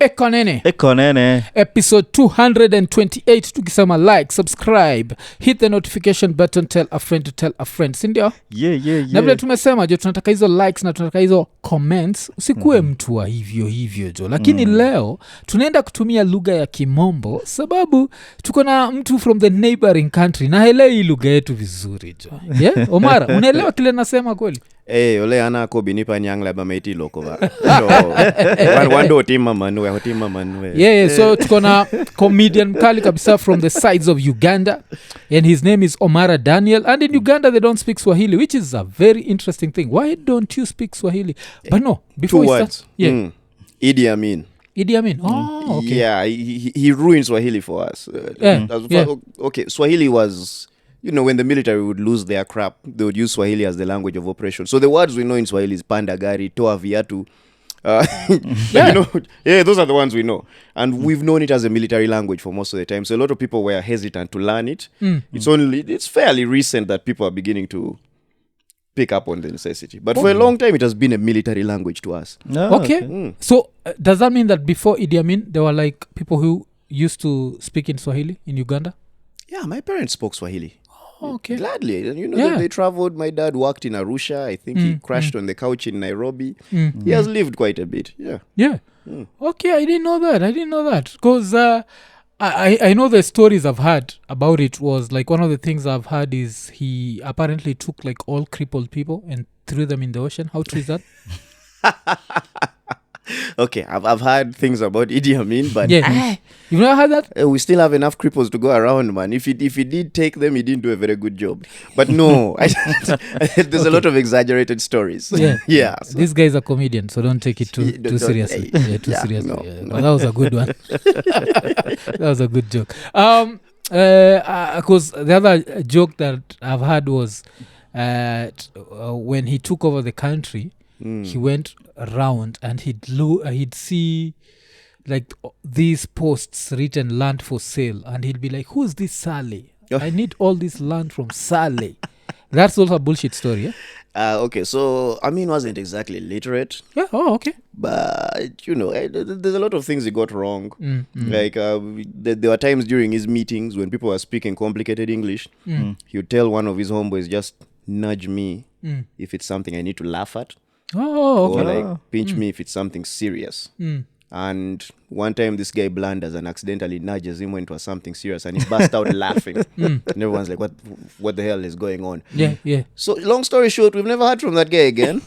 Iko Nini. Iko Nini. Episode 228. Tukisema like, subscribe, hit the notification button, tell a friend to tell a friend. Sindio? Yeah. Na vile tumesema jo tunataka hizo likes na tunataka hizo comments. Usikue mtu wa hivyo jo. Lakini leo tunaenda kutumia lugha ya Kimombo sababu tuko na mtu from the neighboring country na haelewi lugha yetu vizuri jo. Yeah? Omara, unaelewa kile nasema kweli? Ole ana ko binipa nyang la ba meti loko ba. So wando tima manwe. Yeah, so tuko na comedian mkali kabisa from the sides of Uganda and his name is OMARA Daniel, and in Uganda they don't speak Swahili, which is a very interesting thing. Why don't you speak Swahili? But no, before we start, Idi Amin. Oh, okay. Yeah, he ruined Swahili for us. Okay, Swahili was, when the military would lose their crap, they would use Swahili as the language of operation. So the words we know in Swahili is panda gari, toa viatu. Those are the ones we know. And we've known it as a military language for most of the time. So a lot of people were hesitant to learn it. It's fairly recent that people are beginning to pick up on the necessity. But for a long time, it has been a military language to us. Okay. So does that mean that before Idi Amin, there were like people who used to speak in Swahili in Uganda? Yeah, my parents spoke Swahili. Okay. Gladly. They traveled. My dad worked in Arusha. I think he crashed on the couch in Nairobi. He has lived quite a bit. Yeah. Okay, I didn't know that. Because I know the stories I've heard about it was like one of the things I've heard is he apparently took like all crippled people and threw them in the ocean. How true is that? Okay, I've heard things about Idi Amin, but you've never heard that? We still have enough cripples to go around, man. If he did take them, he didn't do a very good job. But no, there's a lot of exaggerated stories. Yeah. So. This guy is a comedian, so don't take it too seriously. Seriously. No. But that was a good one. That was a good joke. Because the other joke that I've heard was when he took over the country, he went around and he'd see like these posts written land for sale, and he'd be like, who's this Sally? I need all this land from Sally. That's also a bullshit story. Okay, so Amin wasn't exactly literate. Okay. But there's a lot of things he got wrong. Like there were times during his meetings when people were speaking complicated English, he would tell one of his homeboys, just nudge me if it's something I need to laugh at. Okay. Or pinch me if it's something serious. And one time this guy blunders and accidentally nudges him when it was something serious, and he burst out laughing. And everyone's like, what the hell is going on? Yeah. So long story short, we've never heard from that guy again.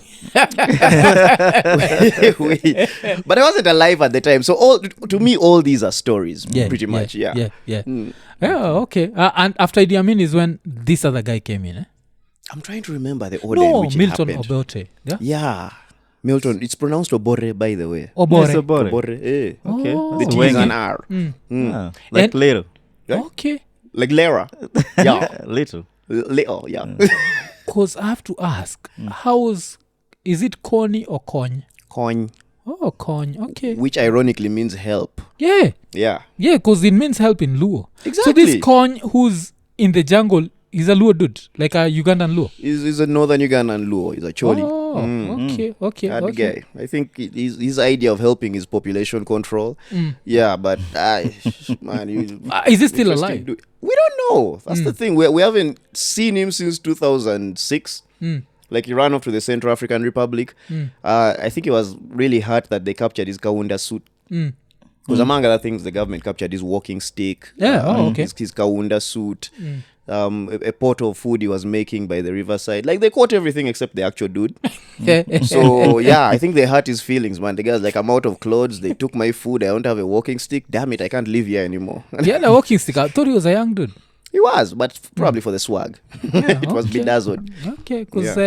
But I wasn't alive at the time. So to me, all these are stories, pretty much. Yeah. Okay. And after Idi Amin is when this other guy came in, I'm trying to remember the order in which Milton it happened. Obote. Yeah. Milton. It's pronounced Obore, by the way. Obore. Yes, Obore. Okay. The T is an R. Like little. Right? Okay. Like Lara. Yeah. Little. Little, yeah. Because I have to ask, is it Kony or Kony? Kony. Oh, Kony. Okay. Which ironically means help. Yeah. Yeah. Yeah, because it means help in Luo. Exactly. So this Kony who's in the jungle, he's a Luo dude, like a Ugandan Luo. He's a northern Ugandan Luo. He's a Choli. Okay. That guy. I think his idea of helping is population control. Yeah, but man, is he still alive? We don't know. That's the thing. We haven't seen him since 2006. Like he ran off to the Central African Republic. I think he was really hurt that they captured his Kaunda suit. Because among other things, the government captured his walking stick. His Kaunda suit. A pot of food he was making by the riverside. Like they caught everything except the actual dude. So I think they hurt his feelings, man. The guy's like, I'm out of clothes, they took my food, I don't have a walking stick, damn it, I can't live here anymore. Yeah, the walking stick. I thought he was a young dude. He was, but probably for the swag. It was bedazzled. Okay, because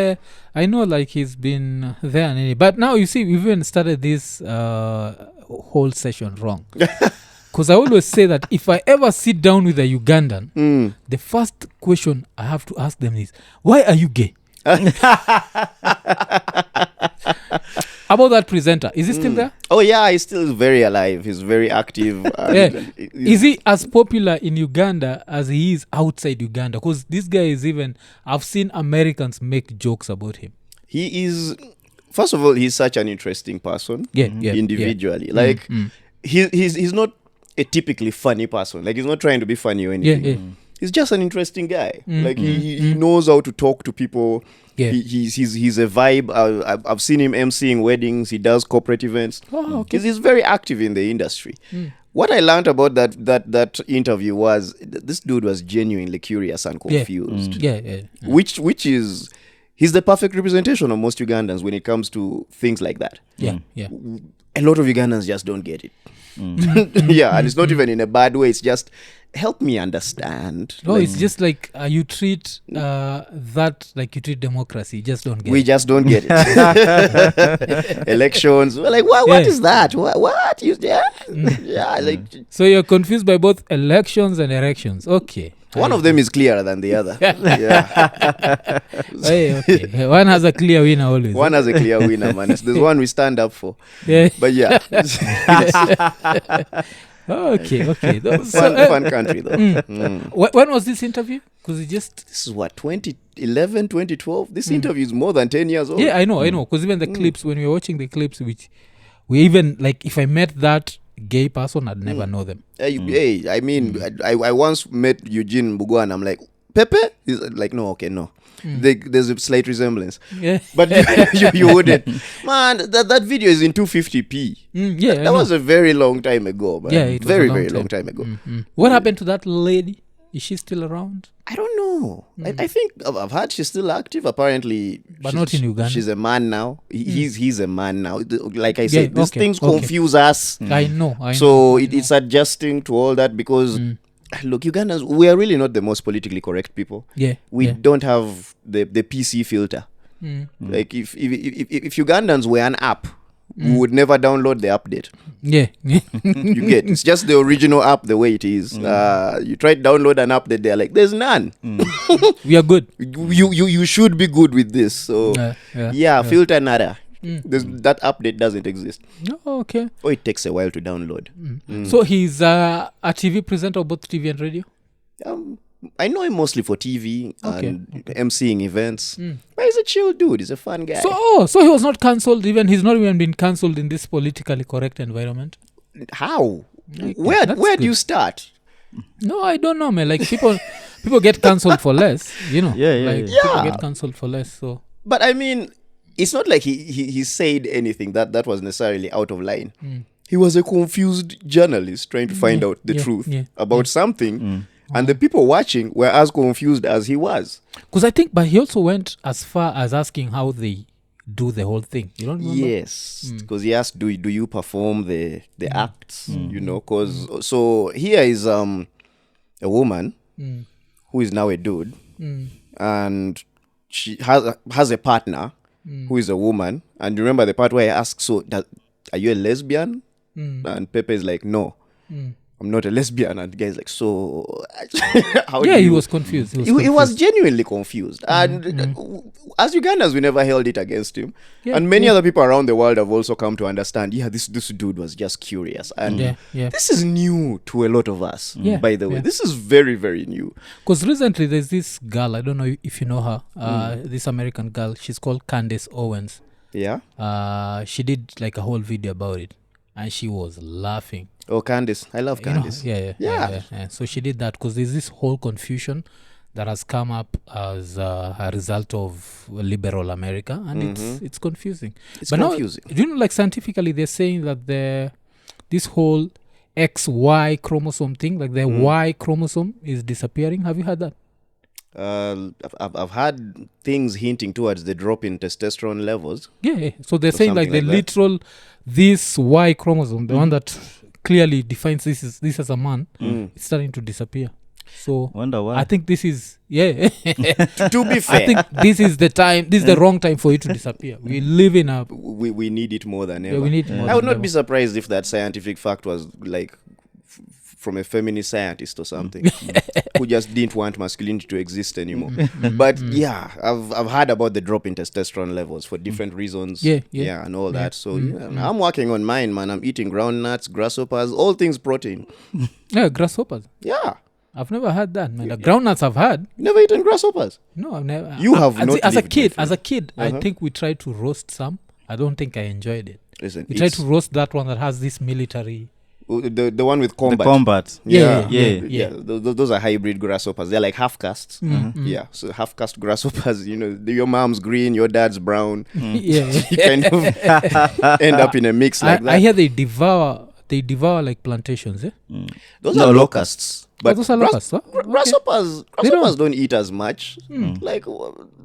I know like he's been there. But now you see, we've even started this whole session wrong. Because I always say that if I ever sit down with a Ugandan, the first question I have to ask them is, why are you gay? About that presenter, is he still there? Oh yeah, he's still very alive. He's very active. Is he as popular in Uganda as he is outside Uganda? Because this guy is even, I've seen Americans make jokes about him. He is, first of all, he's such an interesting person individually. Like, he's not a typically funny person. Like, he's not trying to be funny or anything. Yeah. He's just an interesting guy. Like, he knows how to talk to people. Yeah. He's a vibe. I've seen him emceeing weddings. He does corporate events. Oh, okay. He's very active in the industry. What I learned about that interview was this dude was genuinely curious and confused. Yeah. Which is, he's the perfect representation of most Ugandans when it comes to things like that. Yeah. A lot of Ugandans just don't get it. Yeah, and it's not even in a bad way. It's just, help me understand. No, it's just like you treat that like you treat democracy. You just don't get We it. just don't get it. Elections. We're like, what is that? What? Yeah, like, So you're confused by both elections and erections. Okay. one of them is clearer than the other. Yeah. Hey, okay. One has a clear winner always. One has a clear winner, man. There's one we stand up for. Yeah. But yeah, Okay. fun country though. When was this interview? Because it just... This is what, 2011, 2012? This interview is more than 10 years old. Yeah, I know. Because even the clips, when we were watching the clips, which we even, like, if I met that gay person, I'd never know them. Hey, I mean, I once met Eugene Mbugua and I'm like, Pepe? He's like, no. There's a slight resemblance. Yeah. But you wouldn't. Man, that video is in 250p. Yeah, That was a very long time ago, man. Yeah, it was very, a long very time. long time ago. What happened to that lady? Is she still around? I don't know. I think I've heard she's still active. Apparently, But not in Uganda. She's a man now. He's a man now. Like I said, these okay, things okay. confuse us. I know. So it's adjusting to all that because look, Ugandans, we are really not the most politically correct people. Yeah. We don't have the PC filter. Like if Ugandans were an app, we would never download the update. Yeah. You get, it's just the original app the way it is. You try to download an app that they're like, there's none. We are good. You should be good with this. So Yeah. filter nada. That update doesn't exist. Oh, okay. Or it takes a while to download. So he's a TV presenter, both TV and radio? I know him mostly for TV and emceeing events. But he's a chill dude. He's a fun guy. So he was not cancelled. He's not even been cancelled in this politically correct environment. How? Okay, Where that's do good. you start? No, I don't know, man. Like people get cancelled for less. Yeah. People get cancelled for less. So But I mean, it's not like he said anything that was necessarily out of line. He was a confused journalist trying to find out the truth about something. And the people watching were as confused as he was. because I think, but he also went as far as asking how they do the whole thing. You don't remember? Yes, because he asked, do you perform the acts? You know, because so here is a woman who is now a dude, and she has a partner who is a woman. And remember the part where I asked, so are you a lesbian? And Pepe is like, no. I'm not a lesbian. And the guy's like, so how do He you... was confused. He was genuinely confused. And as Ugandans, we never held it against him. And many other people around the world have also come to understand, this dude was just curious. And this is new to a lot of us, by the way. This is very, very new. Because recently there's this girl, I don't know if you know her, this American girl, she's called Candace Owens. Yeah? She did like a whole video about it. And she was laughing. Oh, Candice. I love Candice. Yeah. So she did that because there's this whole confusion that has come up as a result of liberal America. And it's confusing. It's but confusing. Now, do you know, like scientifically, they're saying that this whole XY chromosome thing, like the Y chromosome is disappearing. Have you heard that? I've had things hinting towards the drop in testosterone levels. Yeah. So they're saying like the like that. literal, this Y chromosome, the one that clearly defines this as a man, it's starting to disappear. So Wonder why. I think this is To be fair, I think this is the time. This is the wrong time for it to disappear. We live in a. we need it more than ever. Yeah, we need more I would than not ever. be surprised if that scientific fact was like from a feminist scientist or something who just didn't want masculinity to exist anymore. But yeah, I've heard about the drop in testosterone levels for different reasons. Yeah. And all that. So I'm working on mine, man. I'm eating groundnuts, grasshoppers, all things protein. Yeah, grasshoppers. Yeah. I've never had that, man. The groundnuts I've had. You never eaten grasshoppers? No, I've never. You have not As a lived, kid, my as a kid, I think we tried to roast some. I don't think I enjoyed it. Listen, We tried to roast that one that has this military The one with The combat. combat. Yeah. Those are hybrid grasshoppers. They're like half castes. Yeah, so half caste grasshoppers. Your mom's green, your dad's brown. Yeah. You kind of end up in a mix like that. I hear they devour like plantations. Those are locusts. But those are locusts. Huh? grasshoppers They don't eat as much. Like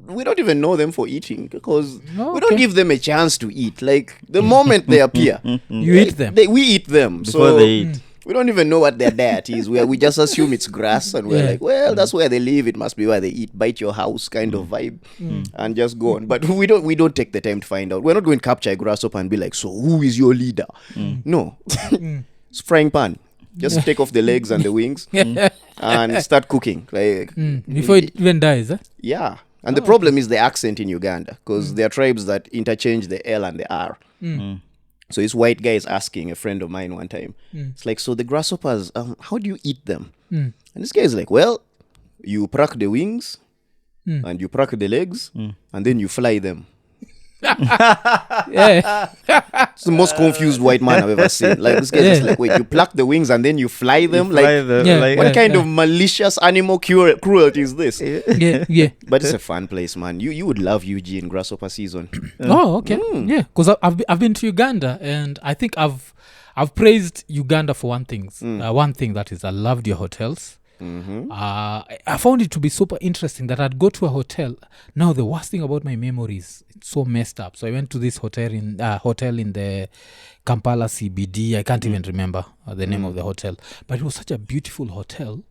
we don't even know them for eating because we don't give them a chance to eat. Like the moment they appear, You eat them. we eat them. Before So they eat. we don't even know what their diet is. We just assume it's grass, and we're Yeah. like, well, that's where they live. It must be where they eat. Bite your house kind of vibe, and just go on. But we don't take the time to find out. We're not going to capture a grasshopper and be like, so who is your leader? No, it's frying pan. Just take off the legs and the wings and start cooking. Like Before it even dies. yeah. And the problem is the accent in Uganda, because there are tribes that interchange the L and the R. So this white guy is asking a friend of mine one time. It's like, so the grasshoppers, how do you eat them? And this guy is like, well, you crack the wings and you crack the legs and then you fly them. Yeah. It's the most confused white man I've ever seen. Like this guy's just like, wait, you pluck the wings and then you fly them? What kind of malicious animal cruelty is this? Yeah. But it's a fun place, man. You would love UG in grasshopper season. Oh, okay. Yeah, because I've been to Uganda, and I think I've praised Uganda for one thing. One thing, that is, I loved your hotels. I found it to be super interesting that I'd go to a hotel. Now the worst thing about my memory is it's so messed up. So I went to this hotel in the Kampala CBD. I can't even remember the name of the hotel, but it was such a beautiful hotel.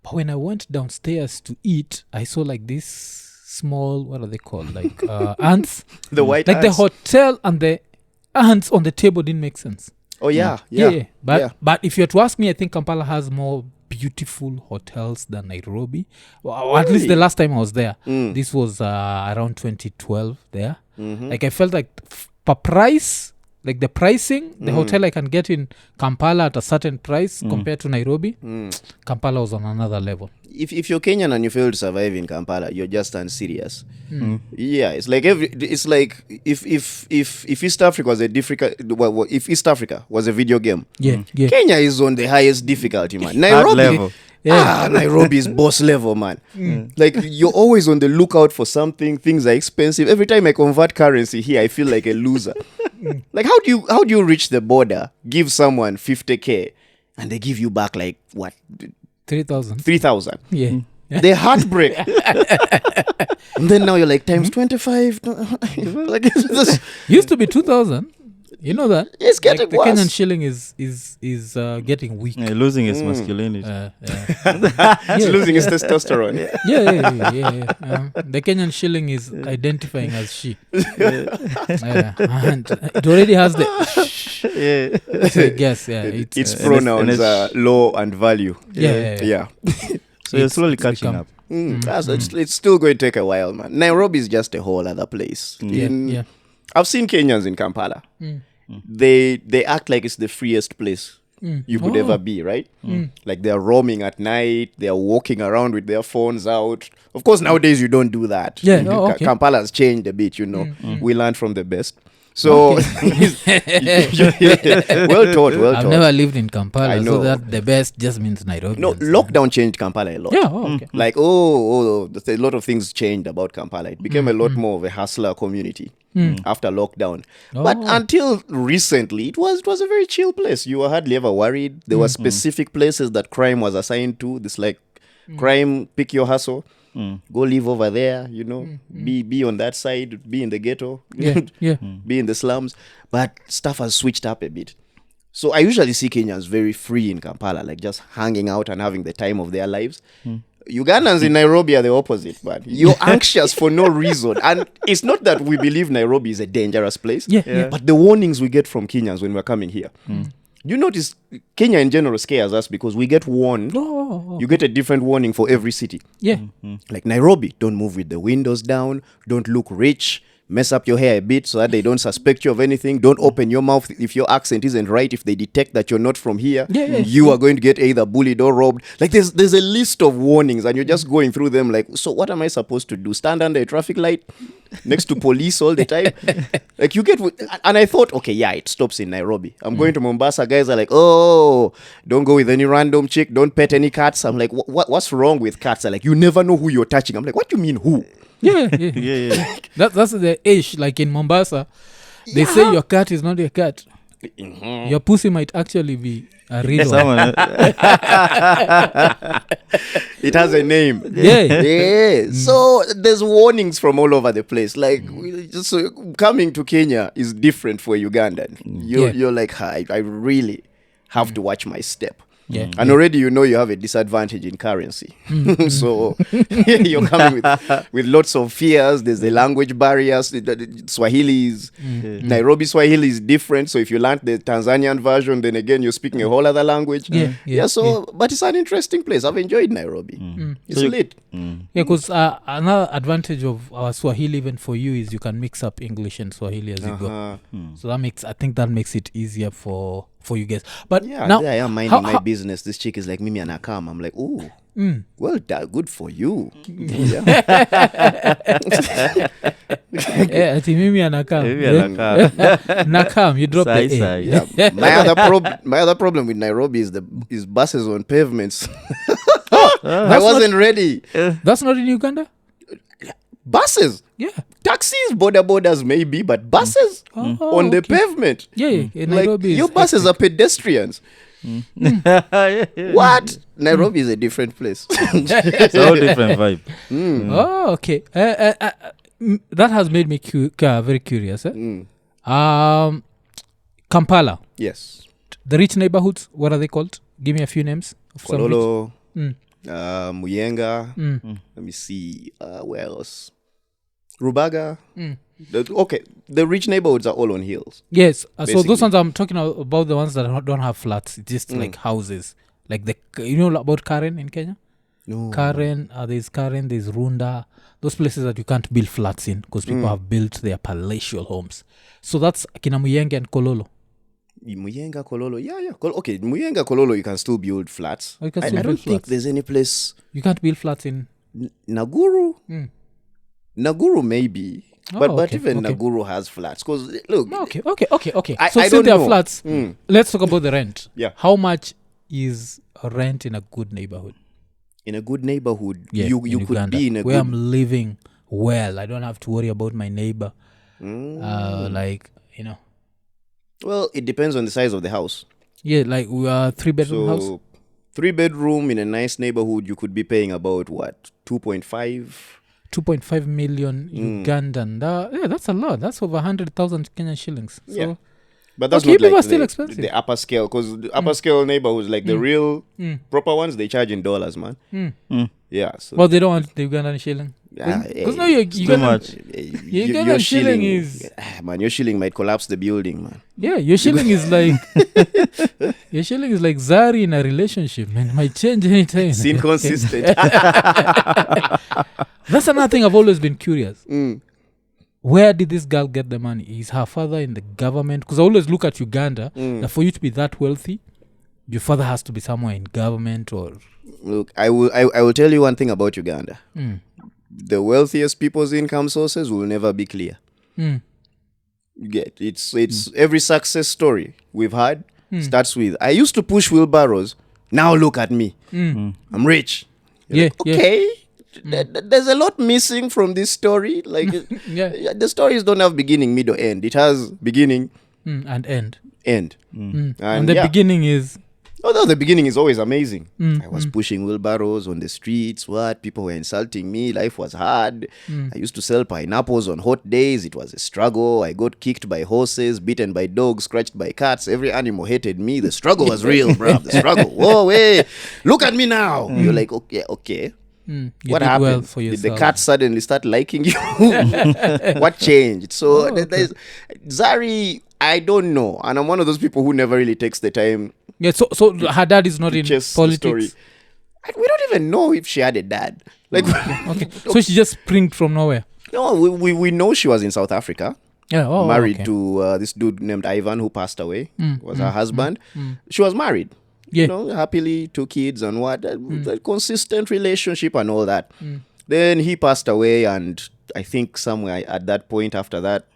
But when I went downstairs to eat, I saw like this small, what are they called, like ants. The white like ants. the hotel and the ants on the table didn't make sense. Oh yeah. But if you were to ask me, I think Kampala has more beautiful hotels than Nairobi. Or at least the last time I was there. This was around 2012 there. Like I felt like per price, like the pricing, the hotel I can get in Kampala at a certain price compared to Nairobi, Kampala was on another level. If you're Kenyan and you fail to survive in Kampala, you're just unserious. Yeah, it's like if East Africa was if East Africa was a video game, Kenya is on the highest difficulty, man. Nairobi level. Nairobi is boss level, man. Like you're always on the lookout for something. Things are expensive. Every time I convert currency here, I feel like a loser. Like how do you reach the border, give someone 50K, and they give you back like what? 3,000. Yeah. The heartbreak. And then now you're like times 25. Like this. Used to be 2,000. You know that? It's getting the worse. Kenyan shilling is getting weak. Losing its masculinity. It's losing its testosterone. The Kenyan shilling is identifying as she. And it already has the so I guess, its pronouns are low and value. Yeah. So you're slowly catching up. It's still going to take a while, man. Nairobi is just a whole other place. I've seen Kenyans in Kampala. They act like it's the freest place you could ever be, right? Like they're roaming at night, they're walking around with their phones out. Of course, nowadays you don't do that. Kampala has changed a bit, We learned from the best. So, well taught. I've never lived in Kampala, I know. so that the best just means Nairobi. No, lockdown changed Kampala a lot. Yeah, okay. Like, a lot of things changed about Kampala. It became a lot more of a hustler community after lockdown. But until recently, it was a very chill place. You were hardly ever worried. There were specific places that crime was assigned to. This like crime, pick your hustle. Go live over there, be on that side, be in the ghetto, be in the slums. But stuff has switched up a bit. So I usually see Kenyans very free in Kampala, like just hanging out and having the time of their lives. Ugandans in Nairobi are the opposite, man. You're anxious for no reason. And it's not that we believe Nairobi is a dangerous place, but the warnings we get from Kenyans when we're coming here. You notice Kenya in general scares us because we get warned. You get a different warning for every city. Like Nairobi, don't move with the windows down. Don't look rich. mess up your hair a bit so that they don't suspect you of anything. Don't open your mouth if your accent isn't right. If they detect that you're not from here, you are going to get either bullied or robbed. Like there's a list of warnings, and you're just going through them. Like, so what am I supposed to do? Stand under a traffic light next to police all the time? Like you get, and I thought, okay, yeah, it stops in Nairobi. I'm going to Mombasa. Guys are like, oh, don't go with any random chick. Don't pet any cats. I'm like, what's wrong with cats? They're like, you never know who you're touching. I'm like, what do you mean who? Yeah. That's the ish. Like in Mombasa, they say your cat is not your cat. Your pussy might actually be a real one. It has a name. Yeah. So there's warnings from all over the place. Like so coming to Kenya is different for Ugandan. You're like, I really have to watch my step. Yeah. And already you know you have a disadvantage in currency. So you're coming with lots of fears. There's the language barriers. Swahili is Nairobi Swahili is different. So if you learn the Tanzanian version, then again you're speaking a whole other language. But it's an interesting place. I've enjoyed Nairobi. It's lit. Yeah, because another advantage of our Swahili even for you is you can mix up English and Swahili as you go. So I think that makes it easier for you guys. But now I am minding my business. This chick is like, Mimi anakam. I'm like, ooh, well done, good for you. Ati mimi anakam. Nakam, you drop the A. My other problem with Nairobi is buses on pavements. I wasn't ready. That's not in Uganda? Buses? Yeah. Taxis, bodas maybe, but buses on the pavement. Yeah. In like, Nairobi your buses are pedestrians. What? Nairobi is a different place. It's a whole different vibe. Oh, okay. That has made me very curious. Kampala. Yes. The rich neighborhoods, what are they called? Give me a few names. Of Kololo, Muyenga. Let me see. Where else? Rubaga. The rich neighborhoods are all on hills. Yes. So those ones I'm talking about, the ones that don't have flats. It's just like houses. Like you know about Karen in Kenya? No. Karen, there's Runda. Those places that you can't build flats in because people have built their palatial homes. So that's Kina Muyenga and Kololo. Muyenga, Kololo. Yeah. Okay, Muyenga, Kololo, you can still build flats. I don't think there's any place. You can't build flats in Naguru. Naguru maybe. But even Naguru has flats. Because, look. Okay. I since don't there are know. flats, let's talk about the rent. Yeah. How much is rent in a good neighborhood? In a good neighborhood, Yeah, you could Uganda, be in a where good... I'm living well. I don't have to worry about my neighbor. Well, it depends on the size of the house. Yeah, like we are 3-bedroom house. 3-bedroom in a nice neighborhood, you could be paying about, 2.5 million Ugandan. That's a lot. That's over 100,000 Kenyan shillings. So, yeah. But that's not like still expensive. The upper scale. Because the upper scale neighborhoods, like the real proper ones, they charge in dollars, man. Yeah. So well, they don't want the Ugandan shilling. Because now you too much. Your shilling is... Man, your shilling might collapse the building, man. Yeah, your shilling is like... your shilling is like Zari in a relationship, man. It might change anytime. It's inconsistent. That's another thing I've always been curious. Where did this girl get the money? Is her father in the government? Because I always look at Uganda, that for you to be that wealthy, your father has to be somewhere in government or... Look, I will tell you one thing about Uganda. The wealthiest people's income sources will never be clear. You get it's every success story we've had starts with, I used to push wheelbarrows, now look at me. I'm rich. You're like, okay. There's a lot missing from this story. Like the stories don't have beginning, middle, end. It has beginning and end. And the beginning is... Although the beginning is always amazing. I was pushing wheelbarrows on the streets. People were insulting me. Life was hard. I used to sell pineapples on hot days. It was a struggle. I got kicked by horses, beaten by dogs, scratched by cats. Every animal hated me. The struggle was real, bro. The struggle. Whoa, hey, look at me now. You're like, okay. What happened? Well for did the cat suddenly start liking you? What changed? So there's Zari, I don't know. And I'm one of those people who never really takes the time. Yeah, so her dad is not in politics. We don't even know if she had a dad. Like, okay. So she just springed from nowhere. No, we know she was in South Africa. Yeah, Married to this dude named Ivan who passed away. Was her husband. She was married. Yeah. You know, happily, 2 kids and what. A consistent relationship and all that. Then he passed away, and I think somewhere at that point after that,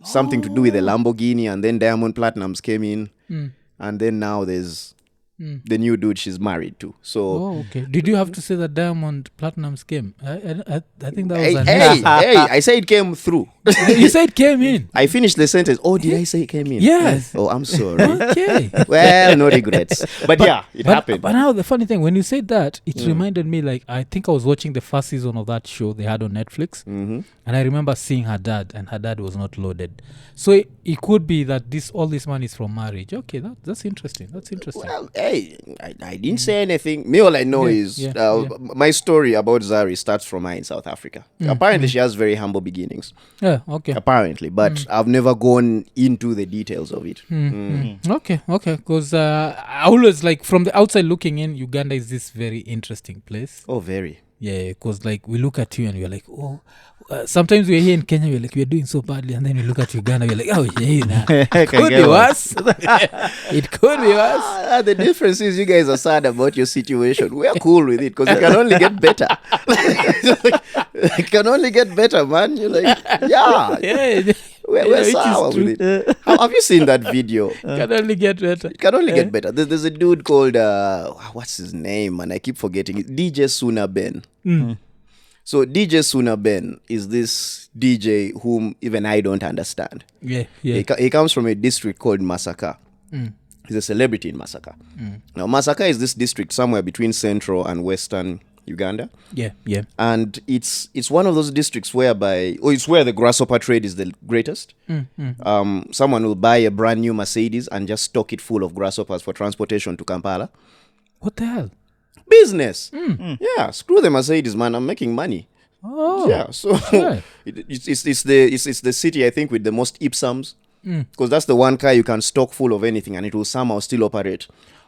something to do with the Lamborghini, and then Diamond Platnumz came in. And then now there's the new dude she's married to. So Did you have to say that Diamond Platinum's came? I think that was hey, I say it came through. You said it came in. I finished the sentence. Oh, did I say it came in? Yes. Oh, I'm sorry. Okay. Well, no regrets. But yeah, it happened. But now the funny thing, when you said that, it reminded me, like, I think I was watching the first season of that show they had on Netflix. And I remember seeing her dad, and her dad was not loaded. So it could be that all this money is from marriage. Okay, that's interesting. That's interesting. Well, hey, I didn't say anything. Me, all I know is my story about Zari starts from her in South Africa. Apparently, she has very humble beginnings. Yeah, okay. Apparently, but I've never gone into the details of it. Okay, because I always, like, from the outside looking in, Uganda is this very interesting place. Oh, very. Yeah, because, like, we look at you and we're like, sometimes we're here in Kenya, we're like, we're doing so badly, and then we look at Uganda, we're like, oh, yeah, it could be worse. It could be worse. The difference is you guys are sad about your situation. We're cool with it because it can only get better. It can only get better, man. You're like, yeah. We're sour with it. Have you seen that video? Can only get better. It can only get better. There's a dude called, what's his name, man? I keep forgetting it. DJ Suna Ben. So DJ Suna Ben is this DJ whom even I don't understand. Yeah. He comes from a district called Masaka. He's a celebrity in Masaka. Now, Masaka is this district somewhere between central and western Uganda. Yeah. And it's one of those districts whereby, it's where the grasshopper trade is the greatest. Someone will buy a brand new Mercedes and just stock it full of grasshoppers for transportation to Kampala. What the hell? Business. Yeah, screw the Mercedes, man. I'm making money. Oh. Yeah, so it's the city, I think, with the most Ipsums. Because that's the one car you can stock full of anything and it will somehow still operate.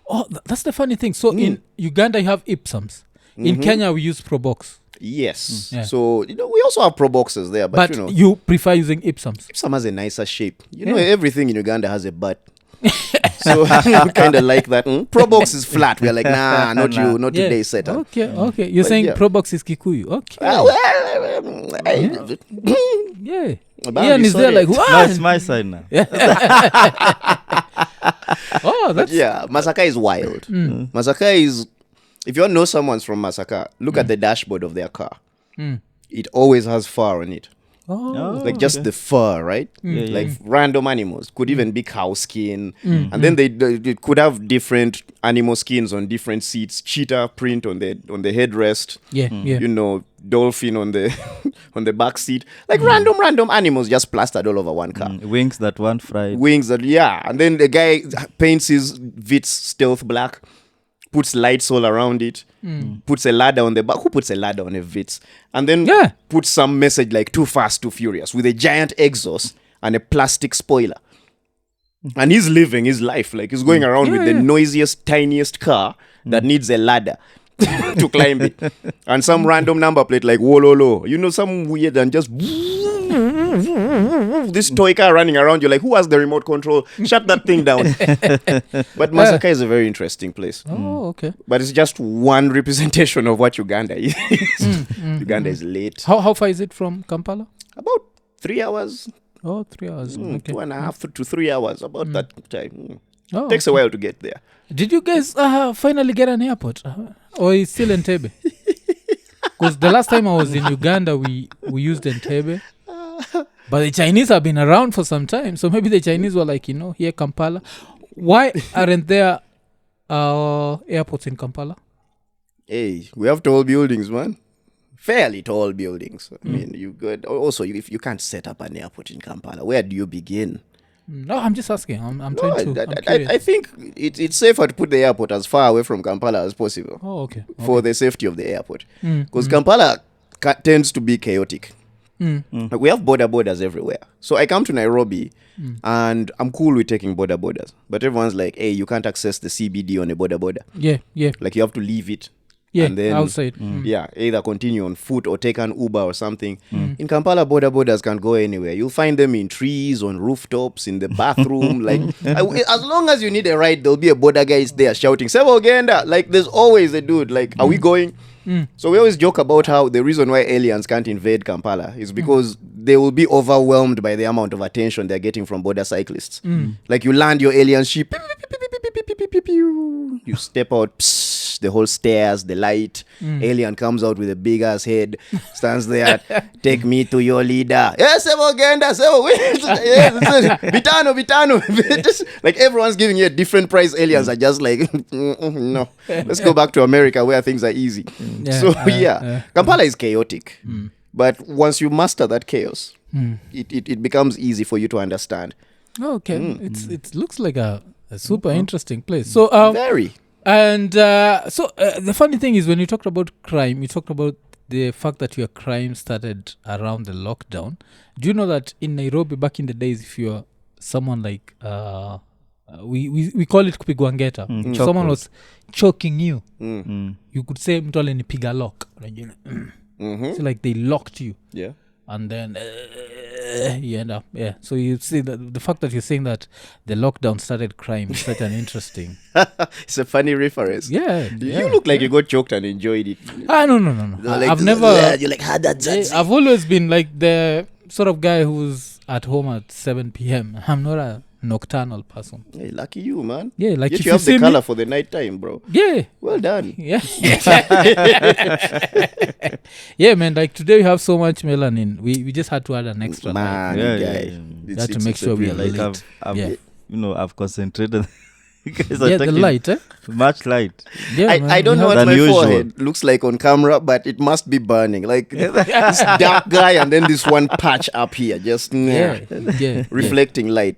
Oh, that's the funny thing. So in Uganda, you have Ipsums. In Kenya, we use Probox. Yes. Yeah. So, we also have Proboxes there. But you prefer using Ipsums. Ipsum has a nicer shape. Everything in Uganda has a butt. So I kind of like that. Probox is flat. We're like, nah, not you, not today's setup. Okay. You're saying Probox is Kikuyu. Okay. Yeah. Ian is there like, what? No, it's my side now. Oh, that's... Masaka is wild. Masaka is... If you want to know someone's from Masaka, look at the dashboard of their car. It always has fur on it. Like just the fur, right? Like random animals. Could even be cow skin. And then they could have different animal skins on different seats. Cheetah print on the headrest. Dolphin on the on the back seat. Like random animals just plastered all over one car. Wings that weren't fried. And then the guy paints his Vitz stealth black. Puts lights all around it, puts a ladder on the back. Who puts a ladder on a Vitz? And then puts some message like Too Fast, Too Furious with a giant exhaust and a plastic spoiler. And he's living his life. Like he's going around with the noisiest, tiniest car that needs a ladder to climb it. And some random number plate like Wololo. Some weird and just... this toy car running around. You're like, who has the remote control? Shut that thing down. But Masaka is a very interesting place. Oh, okay. But it's just one representation of what Uganda is. Uganda is late. How far is it from Kampala? About 3 hours. Oh, 3 hours. Okay. 2.5 to 3 hours. About that time. Takes a while to get there. Did you guys finally get an airport? Or is still Entebbe? Because the last time I was in Uganda, we used Entebbe. But the Chinese have been around for some time. So maybe the Chinese were like, here Kampala. Why aren't there airports in Kampala? Hey, we have tall buildings, man. Fairly tall buildings. I mean, you could... Also, if you can't set up an airport in Kampala, where do you begin? No, I'm just asking. I'm trying to... I think it's safer to put the airport as far away from Kampala as possible. Oh, okay. For the safety of the airport. Because Kampala tends to be chaotic. Like we have bodas everywhere. So I come to Nairobi and I'm cool with taking bodas. But everyone's like, hey, you can't access the CBD on a boda. Yeah. Like you have to leave it Yeah, and then outside. yeah, either continue on foot or take an Uber or something. In Kampala, bodas can't go anywhere. You'll find them in trees, on rooftops, in the bathroom. Like, as long as you need a ride, there'll be a boda guy there shouting, "Sebo Uganda!" Like, there's always a dude. Like, are we going? So we always joke about how the reason why aliens can't invade Kampala is because they will be overwhelmed by the amount of attention they're getting from border cyclists. Like, you land your alien ship, you step out, psst, the whole stairs, the light, alien comes out with a big ass head, stands there, take me to your leader. Yes, Bitano. Like, everyone's giving you a different price. Aliens are just like, no, let's go back to America where things are easy. Kampala is chaotic. But once you master that chaos, it becomes easy for you to understand. Okay, it looks like a super interesting place. So Very. And the funny thing is, when you talked about crime, you talked about the fact that your crime started around the lockdown. Do you know that in Nairobi back in the days, if you're someone like we call it kupigwangeta, if someone was choking you, you could say mtu alinipiga lock. So like they locked you. Yeah. And then you end up, so you see that the fact that you're saying that the lockdown started crime is such an interesting. It's a funny reference. You look like you got choked and enjoyed it. No. Like, I've never. You're like, that's I've always been like the sort of guy who's at home at 7 p.m. I'm not a nocturnal person. Hey, lucky you, man. Yeah, like Yet if you have see the me- color for the night time, bro. Yeah. Well done. Yeah. Yeah, man. Like today we have so much melanin. We just had to add an extra. Man, Yeah, guy. yeah, yeah. That to make sure we are Like lit. I've concentrated. You guys are Yeah, the talking light, much light. Yeah, man, I don't we know have- what Than my usual. forehead looks like on camera, but it must be burning. Like this dark guy and then this one patch up here, just Yeah. reflecting light.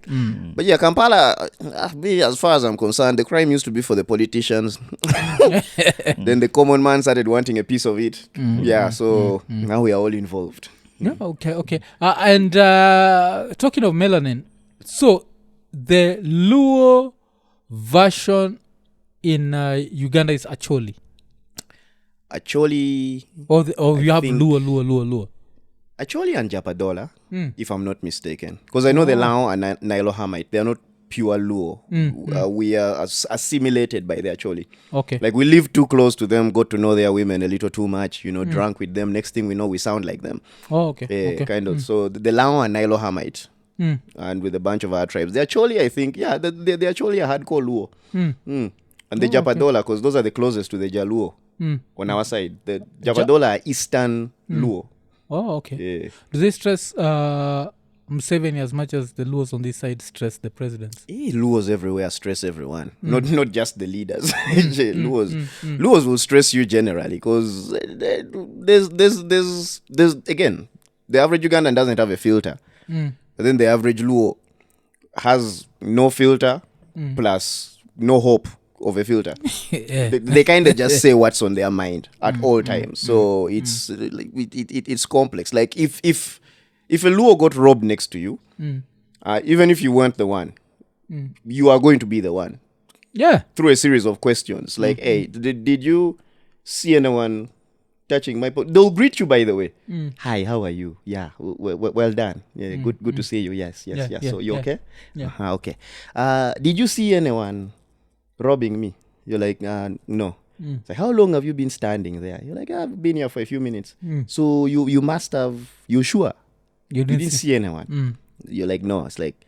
But yeah, Kampala, me, as far as I'm concerned, the crime used to be for the politicians. Then the common man started wanting a piece of it. So now we are all involved. Yeah, okay. And talking of melanin, so the Luo version in Uganda is Acholi. Acholi, Or you have think- Luo. Acholi and Japadola, if I'm not mistaken. Because I know the Lao and Nilohamite, they are not pure Luo. We are assimilated by the Acholi. Okay. Like, we live too close to them, got to know their women a little too much, drunk with them. Next thing we know, we sound like them. Okay. Kind of. So the Lao and Nilohamite, and with a bunch of our tribes. The Acholi, I think, the Acholi are hardcore Luo. And the Japadola, because those are the closest to the Jaluo on our side. The Japadola are Eastern Luo. Oh, okay. Yeah. Do they stress Museveni as much as the Luos on this side stress the presidents? Luos everywhere stress everyone, not just the leaders. Luos will stress you generally because there's again, the average Ugandan doesn't have a filter, but then the average Luo has no filter plus no hope of a filter. They kind of just say what's on their mind at all times. So it's like it's complex. Like if a Luo got robbed next to you, even if you weren't the one, you are going to be the one. Yeah. Through a series of questions like, hey, did you see anyone touching my they'll greet you, by the way. Hi, how are you? Yeah, well done. Yeah, good to see you. Yes. So you okay? Yeah. Okay. Did you see anyone robbing me? You're like, no. It's like, how long have you been standing there? You're like, I've been here for a few minutes. So you must have, you sure? You didn't see anyone? You're like, no. It's like,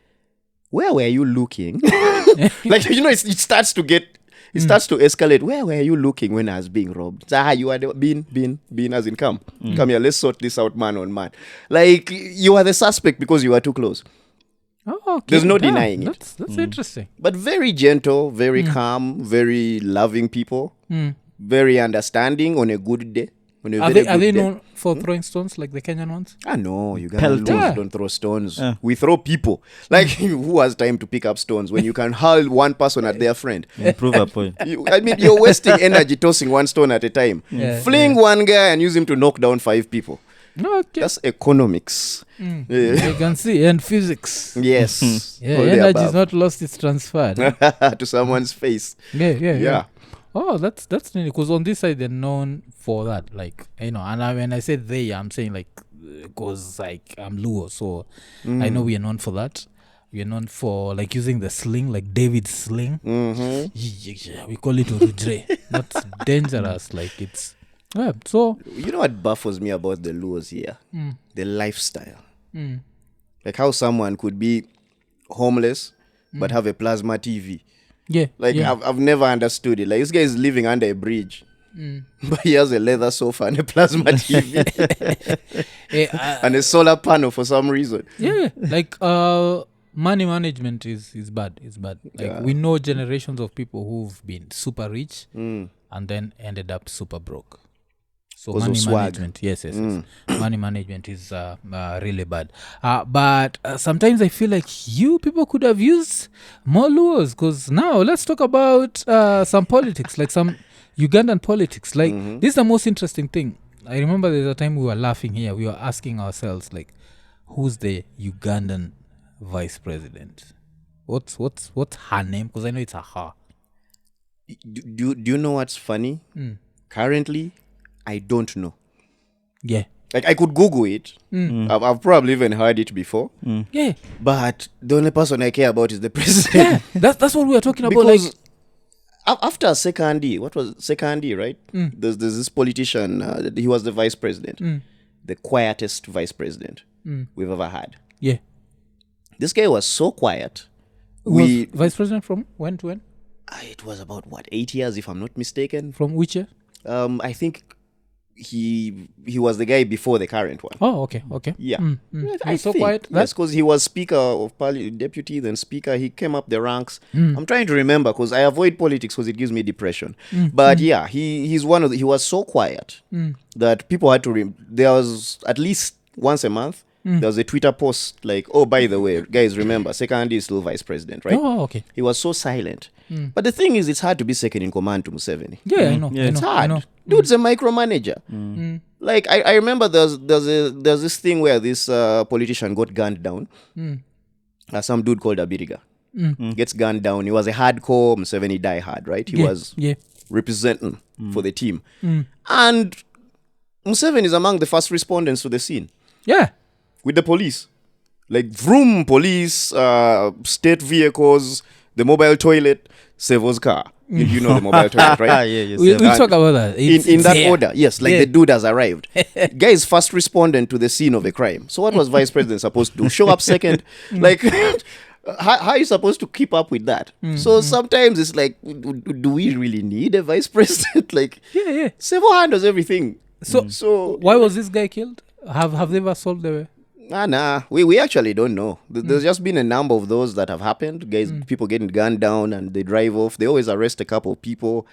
where were you looking? Like, it starts to get, it starts to escalate. Where were you looking when I was being robbed? It's, you are the, been as in come here, let's sort this out man on man. Like, you are the suspect because you are too close. Oh, okay. There's no denying it. That's interesting. But very gentle, very calm, very loving people, very understanding on a good day. Are they known for throwing stones like the Kenyan ones? No, Ugandans don't throw stones. We throw people. Like, who has time to pick up stones when you can hurl one person at their friend? Prove a point. You're wasting energy tossing one stone at a time. Fling one guy and use him to knock down 5 people. Okay. That's economics. You can see, and physics. Yes. Energy is not lost, it's transferred. To someone's face. Yeah. Oh, that's neat. Because on this side they're known for that, like, you know. And when I say they, I'm saying like, because like I'm Luo, so I know we are known for that. We are known for like using the sling, like David's sling. Mm-hmm. We call it Orujre. That's dangerous. Like it's so. You know what baffles me about the Luos here? The lifestyle. Like how someone could be homeless but have a plasma TV. Yeah. Like yeah. I've never understood it. Like this guy is living under a bridge, but he has a leather sofa and a plasma TV and a solar panel for some reason. Yeah, like money management is bad. It's bad. Like we know generations of people who've been super rich and then ended up super broke. So money management, yes. Money management is really bad. But sometimes I feel like you people could have used more laws. Because now let's talk about some politics, like some Ugandan politics. Like this is the most interesting thing. I remember there's a time we were laughing here. We were asking ourselves, like, who's the Ugandan vice president? What's her name? Because I know it's a her. Do you know what's funny? Currently, I don't know. Yeah. Like I could Google it. I've probably even heard it before. Yeah. But the only person I care about is the president. Yeah. That's what we were talking about. Because like after Sekandi, what was Sekandi, right? There's this politician. He was the vice president, the quietest vice president we've ever had. Yeah. This guy was so quiet. Was vice president from when to when? It was about 8 years, if I'm not mistaken. From which year? I think he was the guy before the current one. Oh, okay. Yeah. I so quiet. Yes, because he was speaker of parliament, deputy, then speaker. He came up the ranks. I'm trying to remember because I avoid politics because it gives me depression. But yeah, he was so quiet that people had to. There was at least once a month. There was a Twitter post like, "Oh, by the way, guys, remember, Sekandi is still vice president, right?" Oh, okay. He was so silent. But the thing is, it's hard to be second in command to Museveni. Yeah, I know. Yeah, It's I hard. know. Dude's a micromanager. Like I remember there's this thing where this politician got gunned down. Some dude called Abiriga gets gunned down. He was a hardcore Museveni diehard, right? He was representing for the team. And Museveni is among the first respondents to the scene. Yeah. With the police. Like vroom police, state vehicles, the mobile toilet, Sevo's car. You know the mobile toilet, right? Yes. We'll talk about that. In that there. order, yes, like the dude has arrived. Guy is first respondent to the scene of a crime. So what was vice president supposed to do? Show up second? Like, how are you supposed to keep up with that? So sometimes it's like, do we really need a vice president? Like, Yeah. Sevo handles everything. So Why was this guy killed? Have they ever solved the... Nah. We actually don't know. There's just been a number of those that have happened. Guys, people getting gunned down and they drive off. They always arrest a couple of people.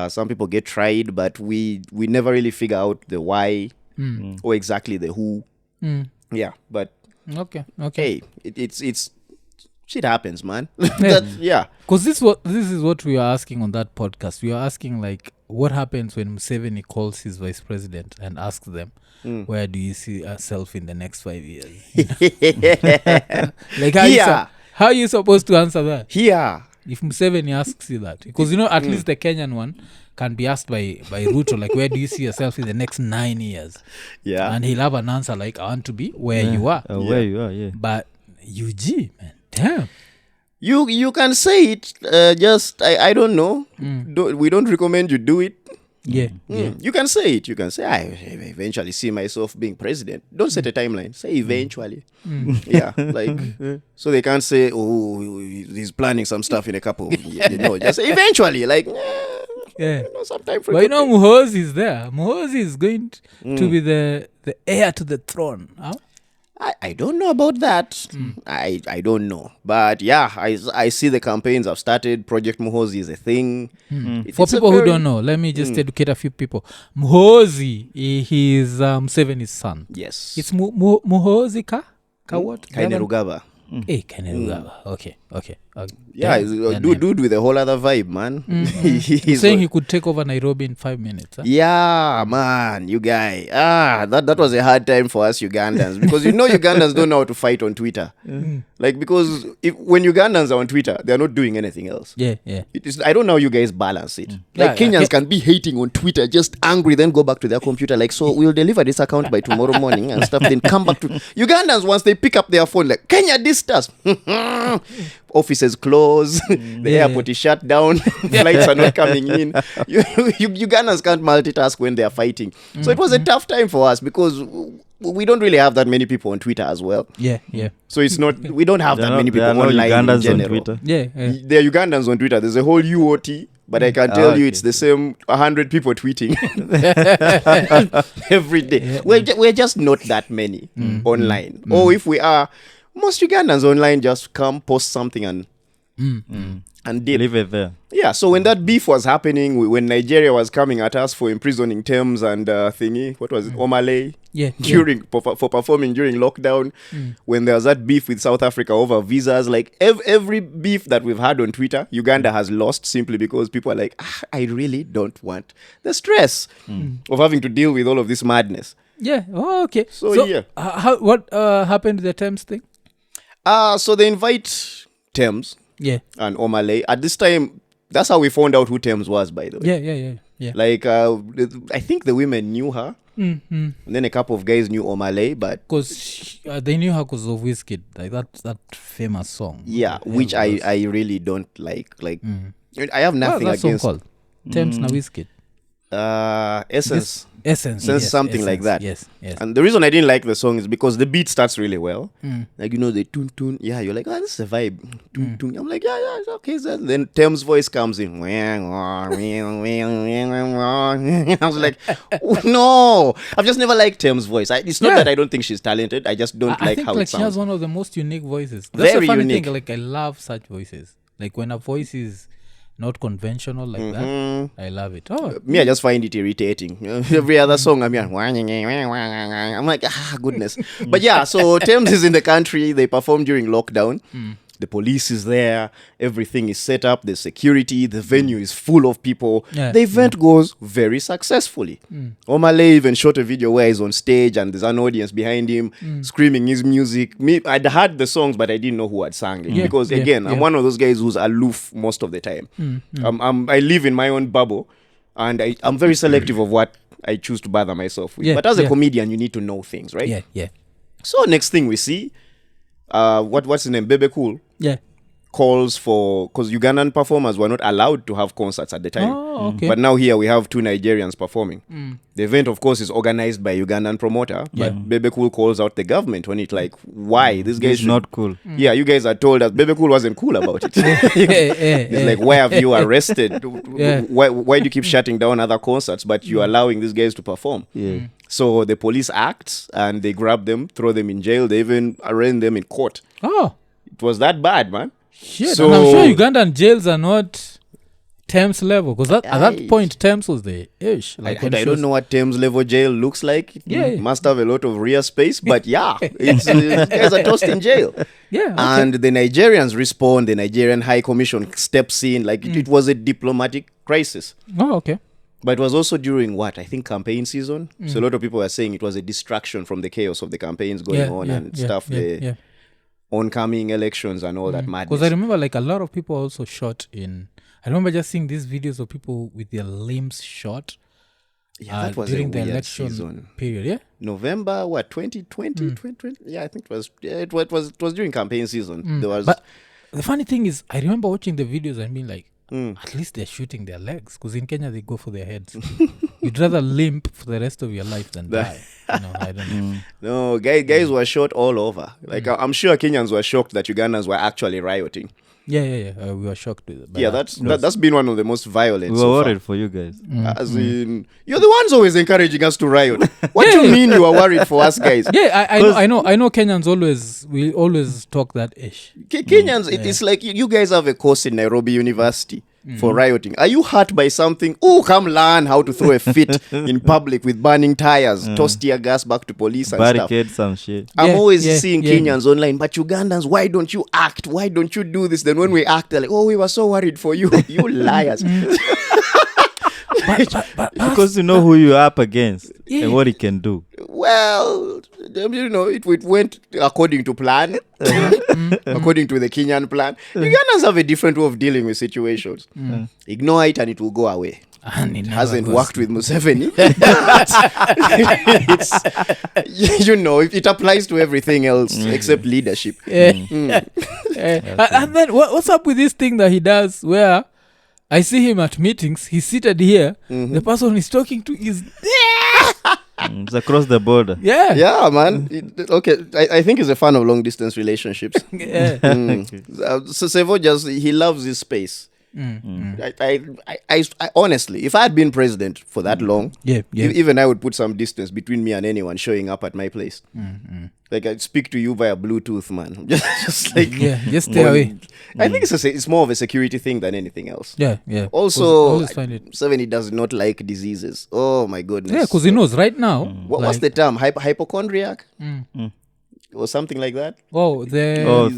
Some people get tried, but we never really figure out the why or exactly the who. Yeah, but Okay. hey, it's shit happens, man. Yeah. Because this is what we are asking on that podcast. We are asking like, what happens when Museveni calls his vice president and asks them, where do you see yourself in the next 5 years? Like how are you supposed to answer that? Yeah. If Museveni asks you that, because at least the Kenyan one can be asked by Ruto, like, where do you see yourself in the next 9 years? Yeah. And he'll have an answer like, I want to be where you are. Where you are, yeah. But UG, man, damn. You can say it, just I don't know. We don't recommend you do it. Yeah. You can say it. You can say, I eventually see myself being president. Don't set a timeline. Say eventually. Yeah, like, so they can't say, oh, he's planning some stuff in a couple of years. Just say eventually. Like, Yeah. sometime for But Muhoozi is there. Muhoozi is going to be the heir to the throne. Huh? I don't know about that. I don't know. But yeah, I see the campaigns have started. Project Muhoozi is a thing. For people who don't know, let me just educate a few people. Muhoozi, he is Museveni's son. Yes. It's Muhoozi ka what? Kainerugaba. Hey, Kainerugaba. Okay. Yeah, dude with a whole other vibe, man. He's saying he could take over Nairobi in 5 minutes. Huh? Yeah, man, you guy. That was a hard time for us Ugandans because Ugandans don't know how to fight on Twitter. Like, because when Ugandans are on Twitter, they're not doing anything else. Yeah. I don't know how you guys balance it. Like, Kenyans can be hating on Twitter, just angry, then go back to their computer. Like, so we'll deliver this account by tomorrow morning and stuff. Then come back to Ugandans once they pick up their phone. Like, Kenya dissed us. Offices close. The airport is shut down. Flights are not coming in. Ugandans can't multitask when they are fighting. So it was a tough time for us because we don't really have that many people on Twitter as well. Yeah. So it's not, we don't have that many people online Ugandans in general. on Twitter. Yeah. There are Ugandans on Twitter. There's a whole UOT, but I can tell you it's the same 100 people tweeting every day. Yeah. We're just not that many online. Or if we are, most Ugandans online just come, post something and dip. Leave it there. Yeah, so when that beef was happening, when Nigeria was coming at us for imprisoning Tems and what was it, OMARA? Yeah. For performing during lockdown, when there was that beef with South Africa over visas, like every beef that we've had on Twitter, Uganda has lost simply because people are like, I really don't want the stress of having to deal with all of this madness. Yeah. Oh, okay. So yeah. What happened to the Tems thing? So they invite Tems and OMARA. At this time, that's how we found out who Tems was, by the way. Yeah. Like, I think the women knew her. And then a couple of guys knew OMARA, but because they knew her because of Whiskey, like that famous song. Yeah, which I really don't like. Like, I have nothing What's that against. song called? Tems na Whiskey. Essence. Essence, something like that. Yes. And the reason I didn't like the song is because the beat starts really well. Like, the tune. Yeah, you're like, this is a vibe. Tune. I'm like, yeah, it's okay. So then Tems' voice comes in. I was like, no. I've just never liked Tems' voice. It's not that I don't think she's talented. I just don't like how it sounds. She has one of the most unique voices. That's Very the funny unique thing. Like, I love such voices. Like, when a voice is not conventional like that, I love it. Me, I just find it irritating. Every other song I'm here, I'm like, goodness. But yeah, so Tems is in the country. They perform during lockdown. The police is there. Everything is set up. There's security. The venue is full of people. Yeah. The event goes very successfully. OMARA even shot a video where he's on stage and there's an audience behind him screaming his music. Me, I'd heard the songs, but I didn't know who had sang it. Because again, I'm one of those guys who's aloof most of the time. I live in my own bubble and I'm very selective of what I choose to bother myself with. But as a comedian, you need to know things, right? Yeah. So next thing we see, what's his name? Bebe Cool. Yeah. Calls for, because Ugandan performers were not allowed to have concerts at the time. Okay. But now here we have 2 Nigerians performing. The event, of course, is organized by Ugandan promoter. But Bebe Cool calls out the government on it, like, why? These guys It's not cool. Yeah, you guys are told us. Bebe Cool wasn't cool about it. It's like, why have you arrested? Why do you keep shutting down other concerts, but you're allowing these guys to perform? Yeah. So the police acts and they grab them, throw them in jail. They even arraign them in court. It was that bad, man. Shit. So, and I'm sure Ugandan jails are not Tems level, because at that point Tems was the ish. Like, I don't know what Tems level jail looks like. It must have a lot of rear space, but it's guys are tossed in jail. Yeah. Okay. And the Nigerians respond. The Nigerian High Commission steps in. Like it was a diplomatic crisis. Okay. But it was also during I think campaign season. So a lot of people were saying it was a distraction from the chaos of the campaigns going on and stuff. The oncoming elections and all that madness. Because I remember like a lot of people also shot in. I remember just seeing these videos of people with their limbs shot. Yeah, that was during a the weird election season. Period. Yeah. November 2020, 2020. Yeah, I think it was. Yeah, it was during campaign season. There was. But the funny thing is, I remember watching the videos and being like, at least they're shooting their legs, because in Kenya they go for their heads. You'd rather limp for the rest of your life than die. I don't know. No, guys were shot all over. Like I'm sure Kenyans were shocked that Ugandans were actually rioting. Yeah. We were shocked with it. That's been one of the most violent. We were worried for you guys. As in, you're the ones always encouraging us to riot. What do you mean you are worried for us, guys? Yeah, I know Kenyans always talk that ish. Kenyans, it's like you guys have a course in Nairobi University. for rioting. Are you hurt by something? Oh, come learn how to throw a fit in public with burning tires, toss tear gas back to police and Barricade stuff. some shit. I'm Yeah, always yeah, seeing yeah. Kenyans online, but Ugandans, why don't you act? Why don't you do this? Then when we act, they're like, oh, we were so worried for you. You liars. But Because you know who you're up against Yeah. and what he can do. Well, you know, it went according to plan, according to the Kenyan plan. Ugandans have a different way of dealing with situations. Ignore it and it will go away. and it It never hasn't goes. worked with Museveni. It's, you know, it applies to everything else except leadership. And then what's up with this thing that he does where I see him at meetings, he's seated here, the person he's talking to is there. It's across the border. Yeah. Yeah, man. Okay, I think he's a fan of long distance relationships. Yeah. So Sevo he loves his space. I honestly, if I had been president for that long, Yeah. even I would put some distance between me and anyone showing up at my place. Like I'd speak to you via Bluetooth, man. just like Yeah, just stay away. I think it's more of a security thing than anything else. Yeah. Also, 'Cause I always find it. 70 does not like diseases. Oh my goodness. Yeah, because he knows right now. What's the term? Hypochondriac or something like that.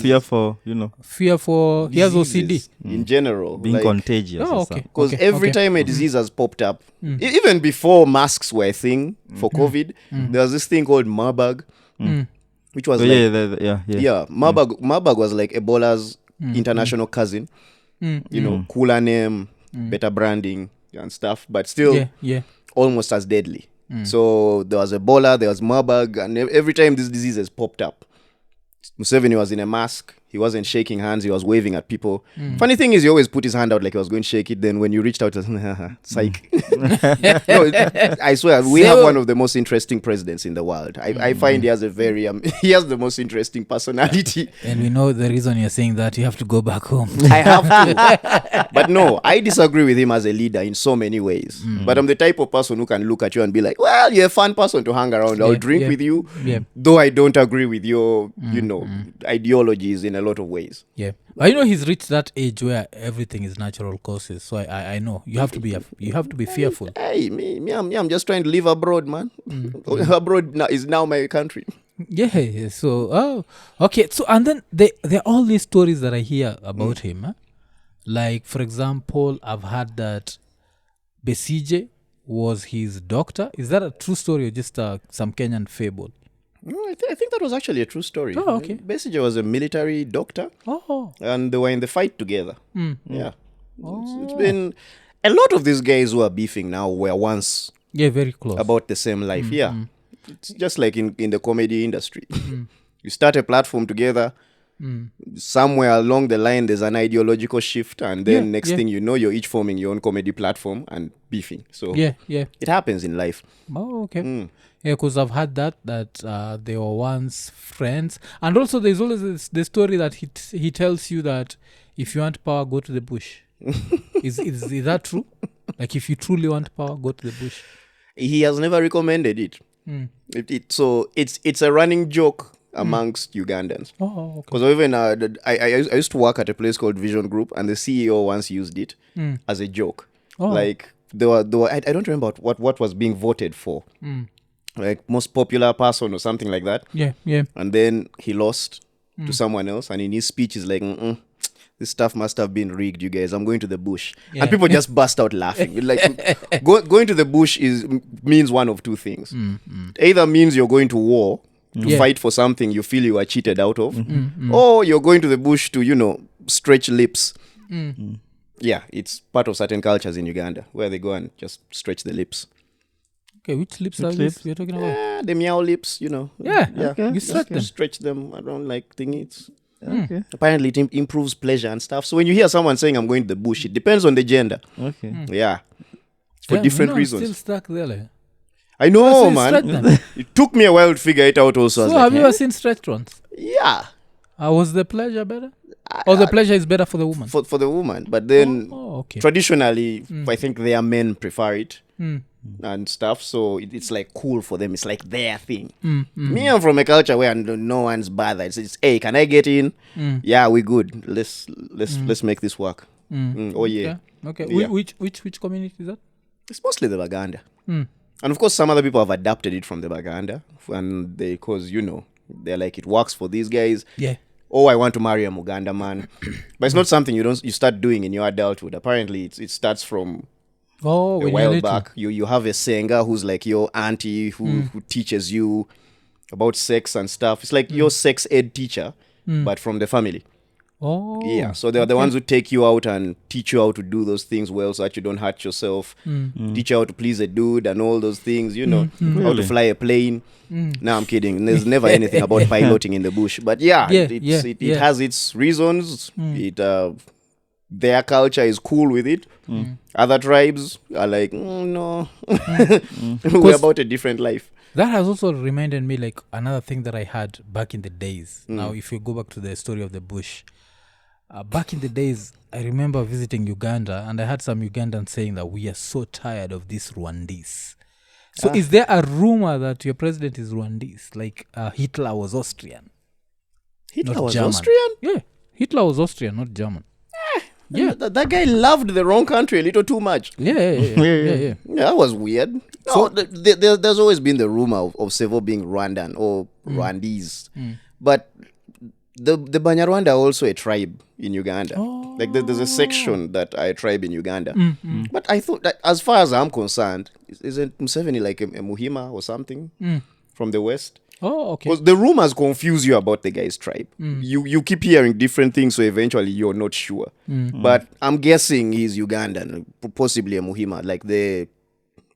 Fear for, Fear for he has OCD. Diseases in general, being like, contagious. Oh, or okay. something. because every time a disease has popped up, even before masks were a thing for COVID, there was this thing called Marburg, which was So yeah, Marburg was like Ebola's international cousin. You know, cooler name, better branding and stuff, but still Yeah. almost as deadly. So there was Ebola, there was Marburg, and every time these diseases popped up, Museveni was in a mask. He wasn't shaking hands. He was waving at people. Funny thing is, he always put his hand out like he was going to shake it. Then when you reached out, it was psych. No, I swear, we have one of the most interesting presidents in the world. I find he has a very, he has the most interesting personality. And we know the reason you're saying that you have to go back home. I have to. But no, I disagree with him as a leader in so many ways. But I'm the type of person who can look at you and be like, well, you're a fun person to hang around. I'll drink with you. Yeah. Though I don't agree with your, ideologies in a lot of ways. Yeah. But you know he's reached that age where everything is natural causes. So I know you have to be fearful. Hey, me, I'm just trying to live abroad, man. Abroad is now my country. Yeah. So okay. So and then there are all these stories that I hear about him. Huh? Like for example, I've heard that Besije was his doctor. Is that a true story or just some Kenyan fable? No, I think that was actually a true story. Oh, okay. Besije was a military doctor, and they were in the fight together. Yeah. It's been a lot of these guys who are beefing now were once very close. about the same life. It's just like in the comedy industry. You start a platform together. Somewhere along the line, there's an ideological shift, and then next thing you know, you're each forming your own comedy platform and beefing. So it happens in life. Oh, okay. Yeah, because I've heard that they were once friends, and also there's always the story that he tells you that if you want power, go to the bush. Is that true? Like if you truly want power, go to the bush. He has never recommended it. So it's a running joke amongst Ugandans. Oh, okay. Because even I used to work at a place called Vision Group, and the CEO once used it as a joke. Like there were I don't remember what was being voted for. Like most popular person or something like that. Yeah. And then he lost to someone else, and in his speech is like, this stuff must have been rigged, you guys. I'm going to the bush. And people just burst out laughing. Like going to the bush means one of two things. Either means you're going to war to fight for something you feel you are cheated out of, or you're going to the bush to, stretch lips. Yeah, it's part of certain cultures in Uganda where they go and just stretch the lips. Okay, which lips are these we're talking about? The meow lips, Yeah, okay. you stretch them. Stretch them around like thingies. Okay. Apparently it improves pleasure and stuff. So when you hear someone saying I'm going to the bush, it depends on the gender. Okay. Yeah. For different I'm reasons. still stuck there. Like. I know, So stretch man. them. It took me a while to figure it out also. I was So like, have you ever seen stretched ones? yeah. Was the pleasure better? Or the pleasure is better for the woman? For the woman. But then okay. traditionally, I think their men prefer it. And stuff, so it's like cool for them. It's like their thing. Me, I'm from a culture where no one's bothered. It's hey, can I get in? Yeah, we good. Let's make this work. Oh yeah. Okay. Yeah. Which community is that? It's mostly the Baganda. And of course, some other people have adapted it from the Baganda, and because they're like, it works for these guys. Yeah. Oh, I want to marry a Muganda man, but it's not something you start doing in your adulthood. Apparently, it starts from Oh, a when you're while little. back. You have a senga who's like your auntie who teaches you about sex and stuff. It's like your sex ed teacher, but from the family. Oh. Yeah, so they're the ones who take you out and teach you how to do those things well so that you don't hurt yourself. Teach you how to please a dude and all those things, how to Really? fly a plane. No, I'm kidding. There's never anything about piloting in the bush. But it has its reasons. Their culture is cool with it. Other tribes are like, no, we're about a different life. That has also reminded me like another thing that I had back in the days. Now, if you go back to the story of the bush, back in the days, I remember visiting Uganda, and I had some Ugandans saying that we are so tired of these Rwandese. So is there a rumor that your president is Rwandese? Like Hitler was Austrian? Hitler not was German. Austrian? Yeah, Hitler was Austrian, not German. Yeah. That guy loved the wrong country a little too much. Yeah. Yeah, that was weird. So there's always been the rumor of Sevo being Rwandan or Rwandese. But the Banyarwanda are also a tribe in Uganda. Like there's a section that are a tribe in Uganda. But I thought that as far as I'm concerned, isn't Museveni like a Muhima or something from the West? Oh, okay. Because the rumors confuse you about the guy's tribe. You keep hearing different things, so eventually you're not sure. But I'm guessing he's Ugandan, possibly a Muhima, like the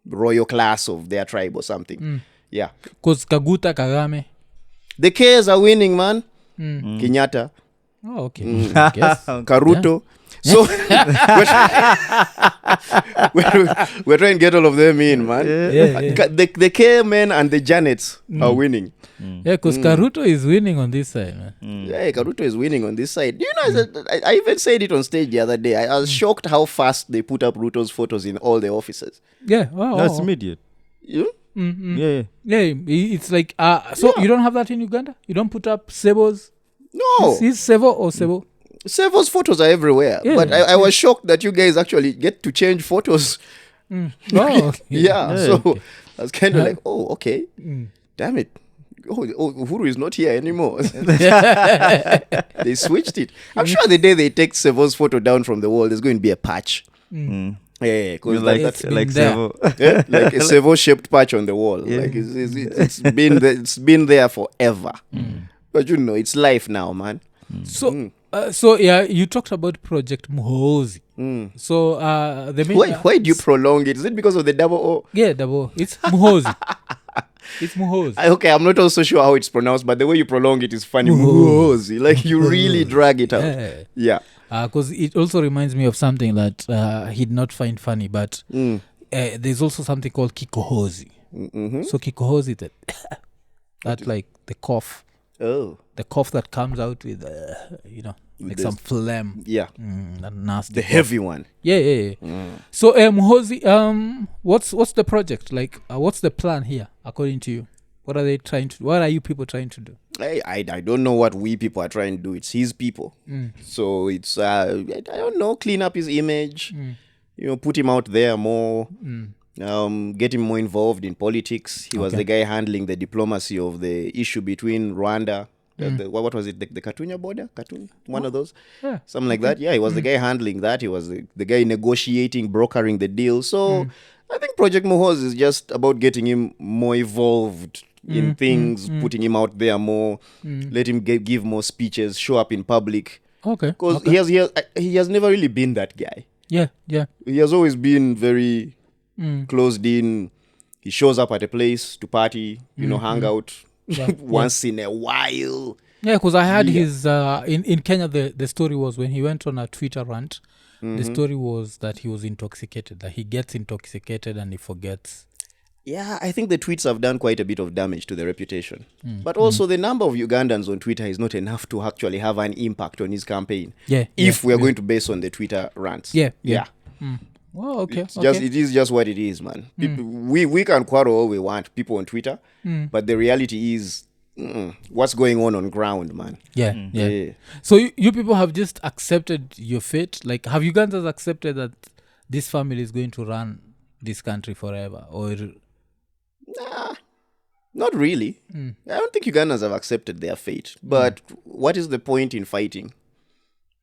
royal class of their tribe or something. Yeah. Because Kaguta, Kagame. The K's are winning, man. Kenyatta, Oh, okay. I guess. Karuto. So we're trying to get all of them in, man. The K men and the Janets are winning. Yeah, because Karuto is winning on this side, man. Yeah, Karuto is winning on this side. Do you know, I even said it on stage the other day. I was shocked how fast they put up Ruto's photos in all the offices. Yeah. Oh, That's immediate. You? Yeah. Yeah, it's like, so you don't have that in Uganda? You don't put up Sebo's? No. Is Sebo or Sebo? Sevo's photos are everywhere. Yeah. But I was shocked that you guys actually get to change photos. Oh, okay. Yeah. So okay. I was kind of like, oh, okay. Damn it. Oh, Uhuru is not here anymore. They switched it. I'm sure the day they take Sevo's photo down from the wall, there's going to be a patch. Yeah, because Like It's been like there. Sevo. like a Sevo-shaped patch on the wall. Like it's been there forever. But it's life now, man. So, so yeah, you talked about Project Muhoozi. So, the main... Why do you prolong it? Is it because of the double O? Yeah, double. It's Muhoozi. It's Muhoozi. Okay, I'm not also sure how it's pronounced, but the way you prolong it is funny. Muhoozi. Like you really drag it out. Yeah. Because it also reminds me of something that he'd not find funny, but there's also something called kikohozi. So kikohozi, that like the cough. Oh. The cough that comes out with, like some phlegm. Yeah. That nasty. The cough. heavy one. Yeah. So, Muhoozi, what's the project? Like, what's the plan here, according to you? What are you people trying to do? I don't know what we people are trying to do. It's his people. So it's, I don't know, clean up his image, put him out there more, get him more involved in politics. He was the guy handling the diplomacy of the issue between Rwanda. What was it? The Katunya border? One of those? Yeah. Something like that. Yeah, he was the guy handling that. He was the guy negotiating, brokering the deal. So I think Project Muhoozi is just about getting him more involved in things, putting him out there more, let him give more speeches, show up in public. Okay. Because he has never really been that guy. Yeah. He has always been very closed in. He shows up at a place to party, hang out once in a while. Yeah, because I had his in Kenya. The story was when he went on a Twitter rant. The story was that he was intoxicated. That he gets intoxicated and he forgets. Yeah, I think the tweets have done quite a bit of damage to the reputation. But also the number of Ugandans on Twitter is not enough to actually have an impact on his campaign. If we are going to base on the Twitter rants. Yeah. Oh, okay. It is just what it is, man. People, we can quarrel all we want, people on Twitter, but the reality is what's going on ground, man. Yeah. So you people have just accepted your fate. Like, have Ugandans accepted that this family is going to run this country forever? Or Not really. I don't think Ugandans have accepted their fate. But what is the point in fighting?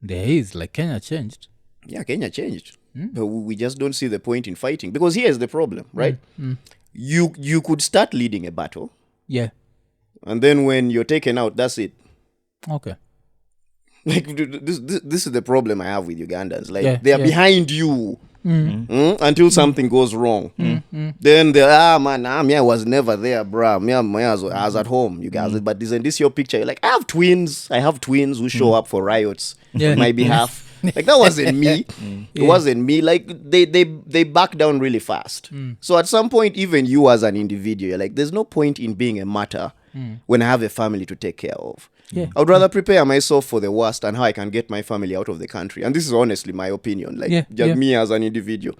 there is, like, Kenya changed. Yeah, Kenya changed. But we just don't see the point in fighting. Because here's the problem, right? You could start leading a battle. Yeah. And then when you're taken out, that's it. Okay. Like, this is the problem I have with Ugandans. Like, they are yeah. behind you until something goes wrong. Then they're, man, I was never there, bruh. I was at home, you guys. But isn't this your picture? You're like, I have twins who show up for riots on my behalf. Like, that wasn't me. It wasn't me. Like, they back down really fast. So at some point, even you as an individual, you're like, there's no point in being a martyr when I have a family to take care of. Yeah. I would rather prepare myself for the worst and how I can get my family out of the country. And this is honestly my opinion. Like, me as an individual.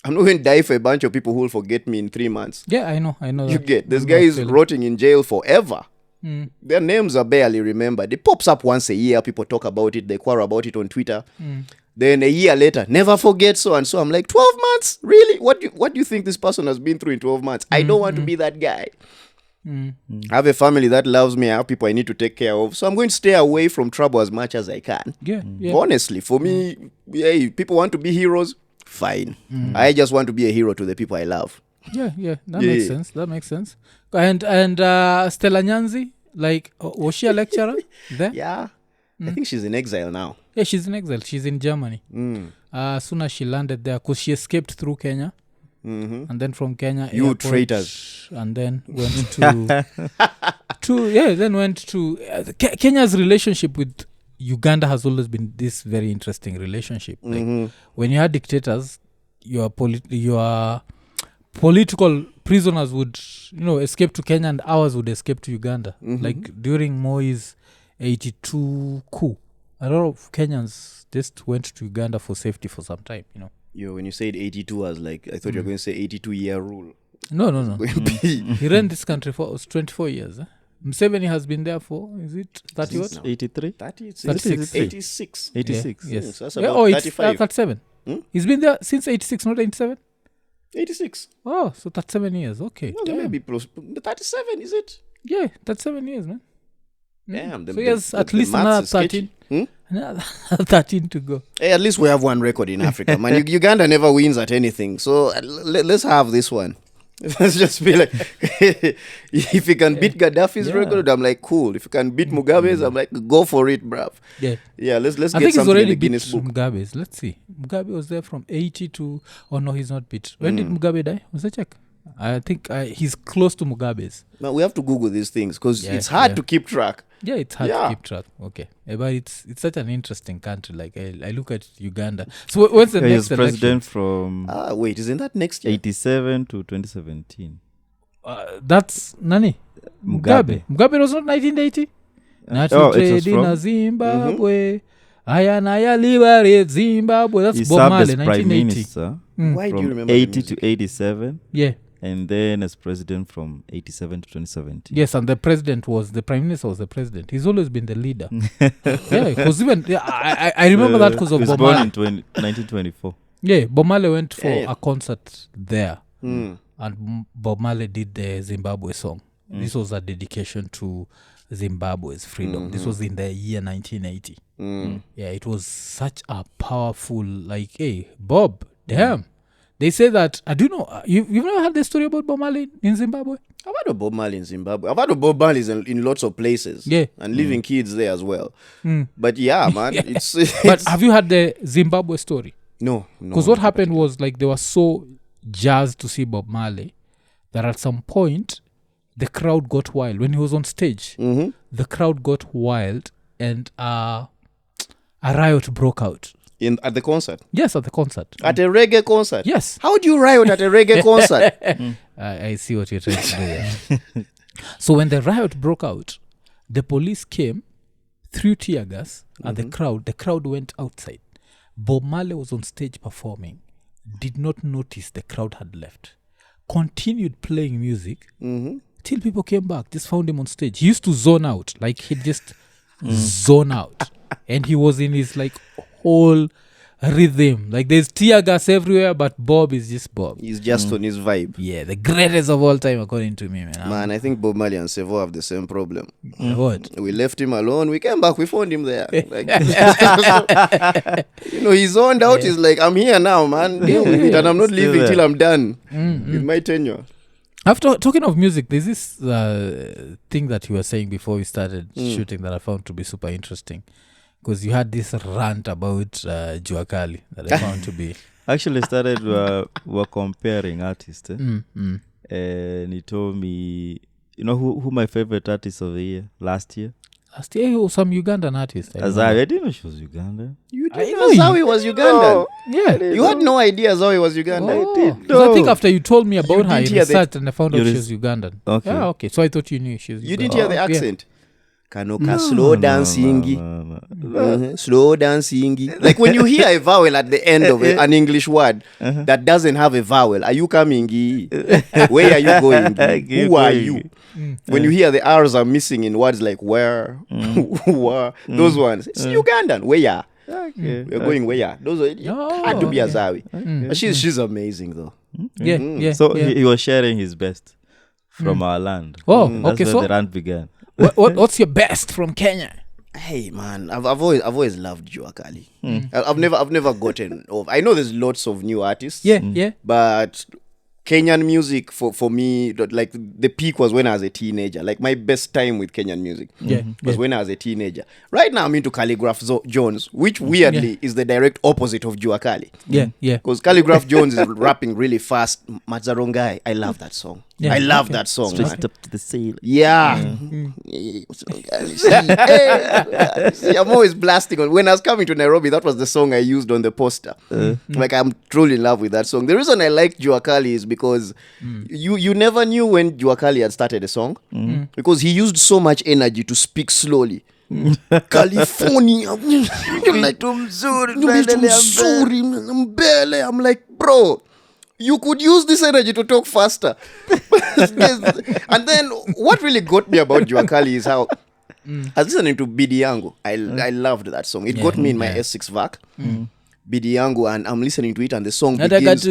I'm not going to die for a bunch of people who will forget me in 3 months. Yeah, I know. You get, this guy is rotting in jail forever. Their names are barely remembered. It pops up once a year. People talk about it. They quarrel about it on Twitter. Then a year later, never forget so and so. I'm like, 12 months? Really? What do you think this person has been through in 12 months? I don't want to be that guy. I have a family that loves me. I have people I need to take care of. So I'm going to stay away from trouble as much as I can. Yeah. Honestly, for me, people want to be heroes. Fine. I just want to be a hero to the people I love. Yeah. That makes sense. And Stella Nyanzi, like, was she a lecturer there? Yeah. I think she's in exile now. Yeah, she's in exile. She's in Germany. As soon as she landed there, because she escaped through Kenya. And then from Kenya, you airport, traitors. and then went then went to Kenya's relationship with Uganda has always been this very interesting relationship. Like, when you had dictators, your political prisoners would, escape to Kenya, and ours would escape to Uganda. Like, during Moi's 82 coup, a lot of Kenyans just went to Uganda for safety for some time. When you said 82, I was like, I thought you were going to say 82-year rule. No. He ran this country for 24 years. Museveni has been there for, is it 30 what? 83? 36. 86. 86. Yes. So that's about 35. 37. He's been there since 86, not 87? 86. Oh, so 37 years. Okay. No, maybe 37, is it? Yeah, 37 years, man. Damn. So he has at least another 13. Another 13 to go. Hey, at least we have one record in Africa, man. Uganda never wins at anything. So let's have this one. Let's just be like, if you can beat Gaddafi's record, I'm like, cool. If you can beat Mugabe's, I'm like, go for it, bruv. Yeah. Let's I get think something in the beat Guinness book. Mugabe's. Let's see. Mugabe was there from 80 to... Oh, no, he's not beat. When did Mugabe die? Was I check? I think he's close to Mugabe's. Now, we have to Google these things because it's hard to keep track. Yeah, it's hard to keep track. Okay. But it's such an interesting country. Like, I look at Uganda. So what's the next election? President from... wait, isn't that next year? 87 to 2017. That's Nani? Mugabe. Mugabe was not 1980? Natutrade Zimbabwe. Ayanaya liberate Zimbabwe. That's He Bob served Marley, as Prime 1980. Minister Why do you from remember 80 to 87. Yeah. And then as president from 87 to 2017. Yes, and the Prime Minister was the president. He's always been the leader. Yeah, because even... I remember that because of Bob Marley. Marley. He was born in 1924. Yeah, Bob Marley went for a concert there. Mm. And Bob Marley did the Zimbabwe song. This was a dedication to Zimbabwe's freedom. This was in the year 1980. Yeah, it was such a powerful, like, hey, Bob, damn. They say that, I do know, you've never heard the story about Bob Marley in Zimbabwe? I've heard of Bob Marley in Zimbabwe. I've heard of Bob Marley in lots of places. Yeah. And leaving kids there as well. But yeah, man, it's But have you heard the Zimbabwe story? No. Because what happened was, like, they were so jazzed to see Bob Marley that at some point, the crowd got wild. When he was on stage, the crowd got wild and a riot broke out. At the concert? Yes, at the concert. At a reggae concert? Yes. How do you riot at a reggae concert? I see what you're trying to do there. So when the riot broke out, the police came, threw tear gas at the crowd. The crowd went outside. Bob Marley was on stage performing, did not notice the crowd had left, continued playing music, till people came back, just found him on stage. He used to zone out, like he'd just zone out, and he was in his like whole rhythm. Like there's tear gas everywhere, but Bob is just Bob. He's just on his vibe. Yeah, the greatest of all time, according to me, man. Man, I think Bob Marley and Sevo have the same problem. What? We left him alone. We came back. We found him there. Like, he's zoned out. He's like, I'm here now, man. Deal with it, and I'm not leaving till I'm done with my tenure. After talking of music, there's this thing that you were saying before we started shooting that I found to be super interesting, because you had this rant about Jua Kali that I found to be. Actually started we're comparing artists, and he told me, you know who my favorite artist of the year last year? Last year, he was some Ugandan artist. I didn't know she was Uganda. You didn't know Zawi was Ugandan? No. Yeah. You had no idea Zawi was Ugandan. Oh. 'Cause I think after you told me about her, I didn't hear researched and I found out she was Ugandan. Okay. Yeah, okay. So I thought you knew she was Ugandan. You didn't hear the accent? Kanoka, slow No, dancing. no. Slow dancing. Like when you hear a vowel at the end of an English word that doesn't have a vowel, are you coming? Where are you going? Who are you? When you hear the R's are missing in words like where, where, those ones, it's Ugandan. Where ya? Okay. We're going where ya? Those are had to be a Zawi. But she's amazing though. Yeah. So yeah. he was sharing his best from our land. Oh, That's okay. where So the rant began. what's your best from Kenya? Hey man, I've always loved Jua Kali. I've never gotten off. I know there's lots of new artists. Yeah. But Kenyan music for me, like the peak was when I was a teenager. Like my best time with Kenyan music was when I was a teenager. Right now I'm into Calligraph Jones, which weirdly is the direct opposite of Jua Kali. Yeah. Because Calligraph Jones is rapping really fast. Mazarongai, I love that song. Yeah, I love that song, man. Straight up to the sail. Yeah. See, I'm always blasting on. When I was coming to Nairobi, that was the song I used on the poster. Like I'm truly in love with that song. The reason I like Jua Kali is because you never knew when Jua Kali had started a song because he used so much energy to speak slowly. California. Like, I'm like, bro, you could use this energy to talk faster. And then what really got me about Jua Kali is how I was listening to Bidi Yangu. I loved that song. It got me in my S6 vac. Bidi Yangu, and I'm listening to it, and the song begins.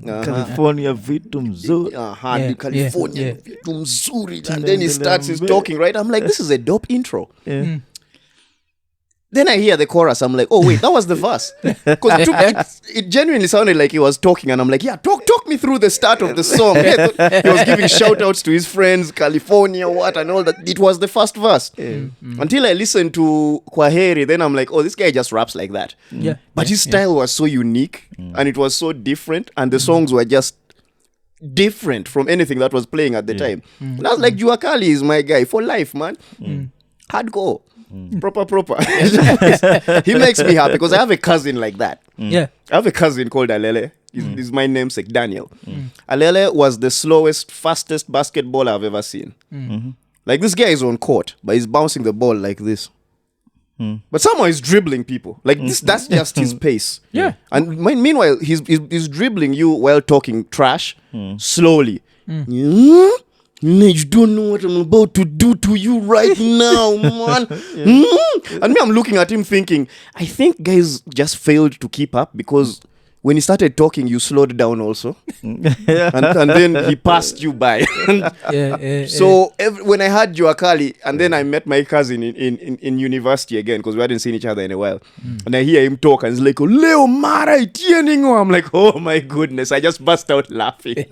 California vitu mzuri. California vitu mzuri. And then he starts his talking, right? I'm like, this is a dope intro. Then I hear the chorus. I'm like, oh wait, that was the verse. Because it genuinely sounded like he was talking, and I'm like, yeah, talk me through the start of the song. He was giving shout outs to his friends, California, what and all that. It was the first verse. Until I listened to Kwaheri, then I'm like, oh, this guy just raps like that. But his style was so unique, and it was so different, and the songs were just different from anything that was playing at the time. And I was like, Jua Kali is my guy for life, man. Hardcore. Proper. He makes me happy because I have a cousin like that. Yeah. I have a cousin called Alele. He's my namesake, Daniel. Alele was the slowest, fastest basketballer I've ever seen. Like this guy is on court, but he's bouncing the ball like this. But somehow he's dribbling people. Like this, that's just his pace. Yeah. And meanwhile, he's dribbling you while talking trash slowly. You don't know what I'm about to do to you right now, man. And me, I'm looking at him thinking, I think guys just failed to keep up because when he started talking, you slowed down also. And then he passed you by. So when I had Jua Kali, and then I met my cousin in university again because we hadn't seen each other in a while. And I hear him talk and he's like, Leo Mara itieningo. I'm like, oh my goodness. I just burst out laughing. so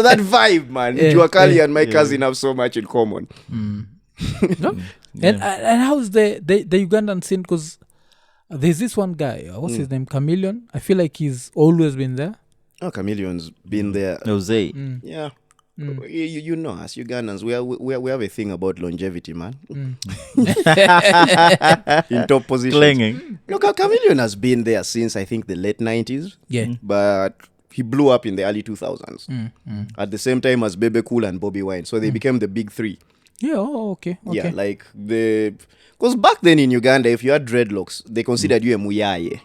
that vibe, man. Jua Kali and my cousin have so much in common. And how's the Ugandan scene? Because there's this one guy, what's his name? Chameleon. I feel like he's always been there. Oh, Chameleon's been there. Jose. Yeah. You know us Ugandans, we have a thing about longevity, man. In top positions. Clinging. Look, Chameleon has been there since I think the late 90s. Yeah. But he blew up in the early 2000s. At the same time as Bebe Cool and Bobby Wine. So they became the big three. Yeah, okay. Yeah, like because back then in Uganda, if you had dreadlocks, they considered you a muyaye.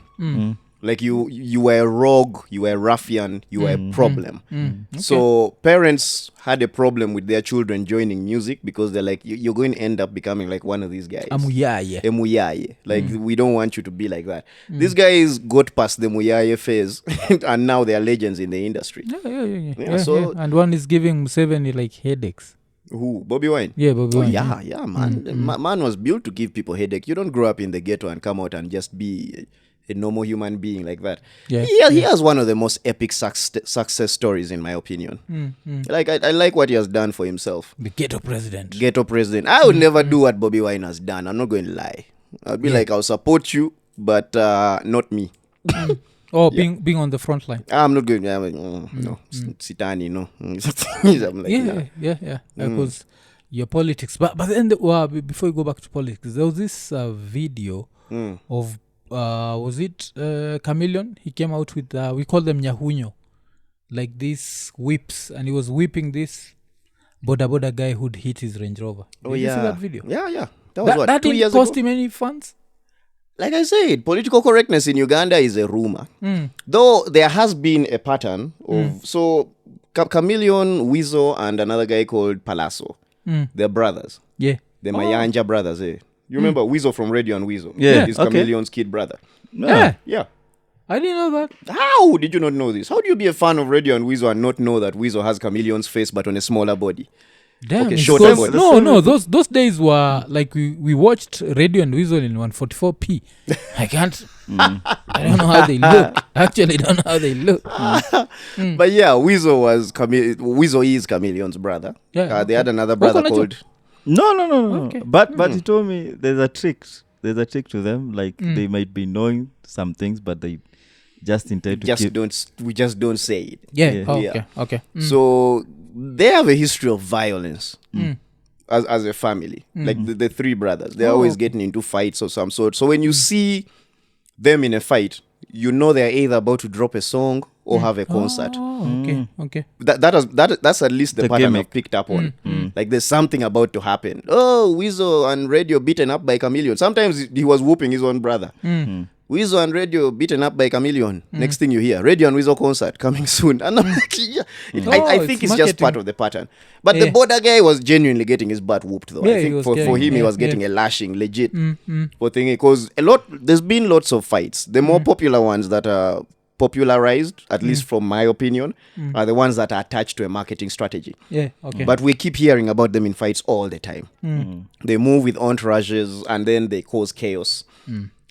Like you were a rogue, you were a ruffian, you were a problem. Okay. So parents had a problem with their children joining music because they're like, you're going to end up becoming like one of these guys. Amuyaye. A muyaye. Like we don't want you to be like that. These guys got past the muyaye phase and now they are legends in the industry. Yeah, so- and one is giving Museveni like headaches. Who? Bobby Wine? Yeah, Bobby Wine. Yeah, man. Man was built to give people headache. You don't grow up in the ghetto and come out and just be a normal human being like that. Yeah, He has one of the most epic success stories, in my opinion. Like, I like what he has done for himself. The ghetto president. Ghetto president. I would never do what Bobby Wine has done. I'm not going to lie. I'll be like, I'll support you, but not me. Being on the front line. I'm not going. No, Sitani, no. I'm like, Yeah. Because your politics. But then, before you go back to politics, there was this video of, was it Chameleon? He came out with, we call them Nyahunyo. Like these whips. And he was whipping this Boda guy who'd hit his Range Rover. Did you see that video? Yeah. That was what, that 2 didn't years cost ago? him any funds? Like I said, political correctness in Uganda is a rumor. Though there has been a pattern of... So, Chameleon, Weasel, and another guy called Palazzo. They're brothers. Yeah. The Mayanja brothers, eh? You remember Weasel from Radio and Weasel? Yeah, He's okay. Chameleon's kid brother. Yeah. Yeah. I didn't know that. How did you not know this? How do you be a fan of Radio and Weasel and not know that Weasel has Chameleon's face but on a smaller body? Damn. Okay, it's shorter because- body. No, those days were like we watched Radio and Weasel in 144p. I can't. I don't know how they look. Actually, don't know how they look. But yeah, Weasel is Chameleon's brother. Yeah, They had another brother Kokonacho. called... No. Okay. But he told me there's a trick. There's a trick to them. Like they might be knowing some things, but they just intend to keep. We just don't say it. Yeah. Yeah. Oh, Yeah. Okay. So they have a history of violence as a family. Like the three brothers, they're always getting into fights of some sort. So when you see them in a fight, you know they're either about to drop a song or have a concert. Oh, okay. That's at least the The pattern gimmick. I've picked up on. Like there's something about to happen. Oh, Weasel and Radio beaten up by Chameleon. Sometimes he was whooping his own brother. Weasel and Radio beaten up by Chameleon. Next thing you hear, Radio and Weasel concert coming soon. And I'm like, yeah. I think it's it's just part marketing. of the pattern. But the Boda guy was genuinely getting his butt whooped though. Yeah, I he think was for getting- him, he was getting a lashing, legit. For thinking, because there's been lots of fights. The more popular ones that are popularized, at least from my opinion, are the ones that are attached to a marketing strategy. Yeah. Okay. But we keep hearing about them in fights all the time. They move with entourages and then they cause chaos.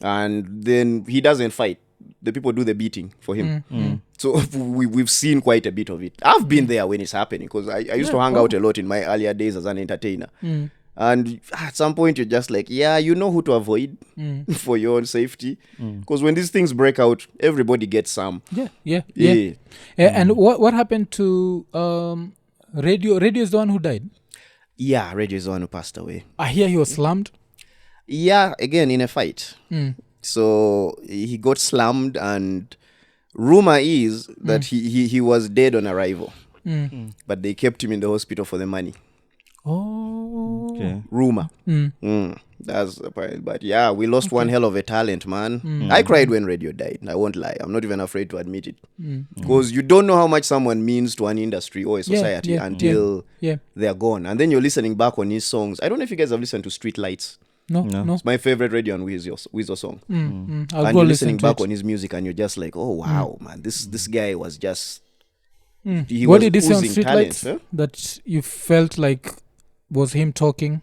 And then he doesn't fight. The people do the beating for him. So we've seen quite a bit of it. I've been there when it's happening because I used to hang out a lot in my earlier days as an entertainer. And at some point you're just like, yeah, you know who to avoid for your own safety. Because when these things break out, everybody gets some. Yeah. And what happened to Radio? Radio is the one who died. Yeah, Radio is the one who passed away. I hear he was slammed. Yeah, again, in a fight. So he got slammed, and rumor is that he was dead on arrival. But they kept him in the hospital for the money. Oh. Okay. Rumor. That's the point. But yeah, we lost one hell of a talent, man. I cried when Radio died. I won't lie. I'm not even afraid to admit it. Because you don't know how much someone means to an industry or a society until they're gone. And then you're listening back on his songs. I don't know if you guys have listened to Street Lights. No. It's my favorite Radio and Weasel song. I'll And go you're listen listening to back it. on his music and you're just like, oh wow, man, this guy was just he What was did he say on oozing Streetlights talent, huh? that you felt like was him talking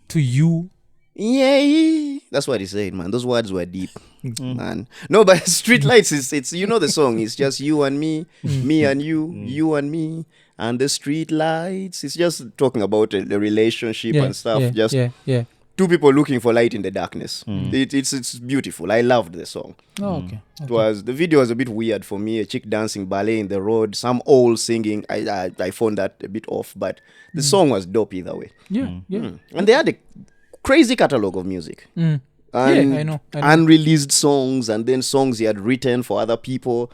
to you? Yeah, that's what he said, man. Those words were deep, man. No, but Streetlights it's you know the song. It's just you and me, me and you and me, and the streetlights. It's just talking about the relationship and stuff. Just two people looking for light in the darkness. It's beautiful. I loved the song. Oh, okay. The video was a bit weird for me. A chick dancing ballet in the road, some old singing. I found that a bit off, but the song was dope either way. Yeah. And they had a crazy catalog of music. And I know. unreleased songs, and then songs he had written for other people.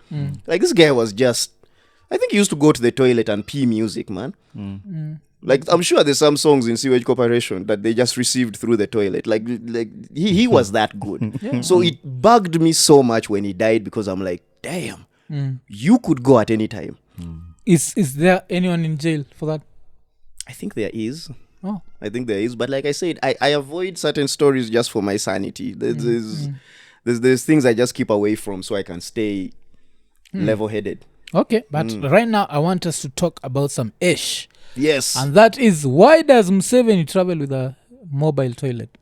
Like this guy was just, I think he used to go to the toilet and pee music, man. Like I'm sure there's some songs in Sewage Corporation that they just received through the toilet. Like he was that good. So it bugged me so much when he died because I'm like, damn, you could go at any time. Is there anyone in jail for that? I think there is. Oh. I think there is. But like I said, I avoid certain stories just for my sanity. There's things I just keep away from so I can stay level-headed. Okay, but right now I want us to talk about some ish. Yes. And that is, why does Museveni travel with a mobile toilet?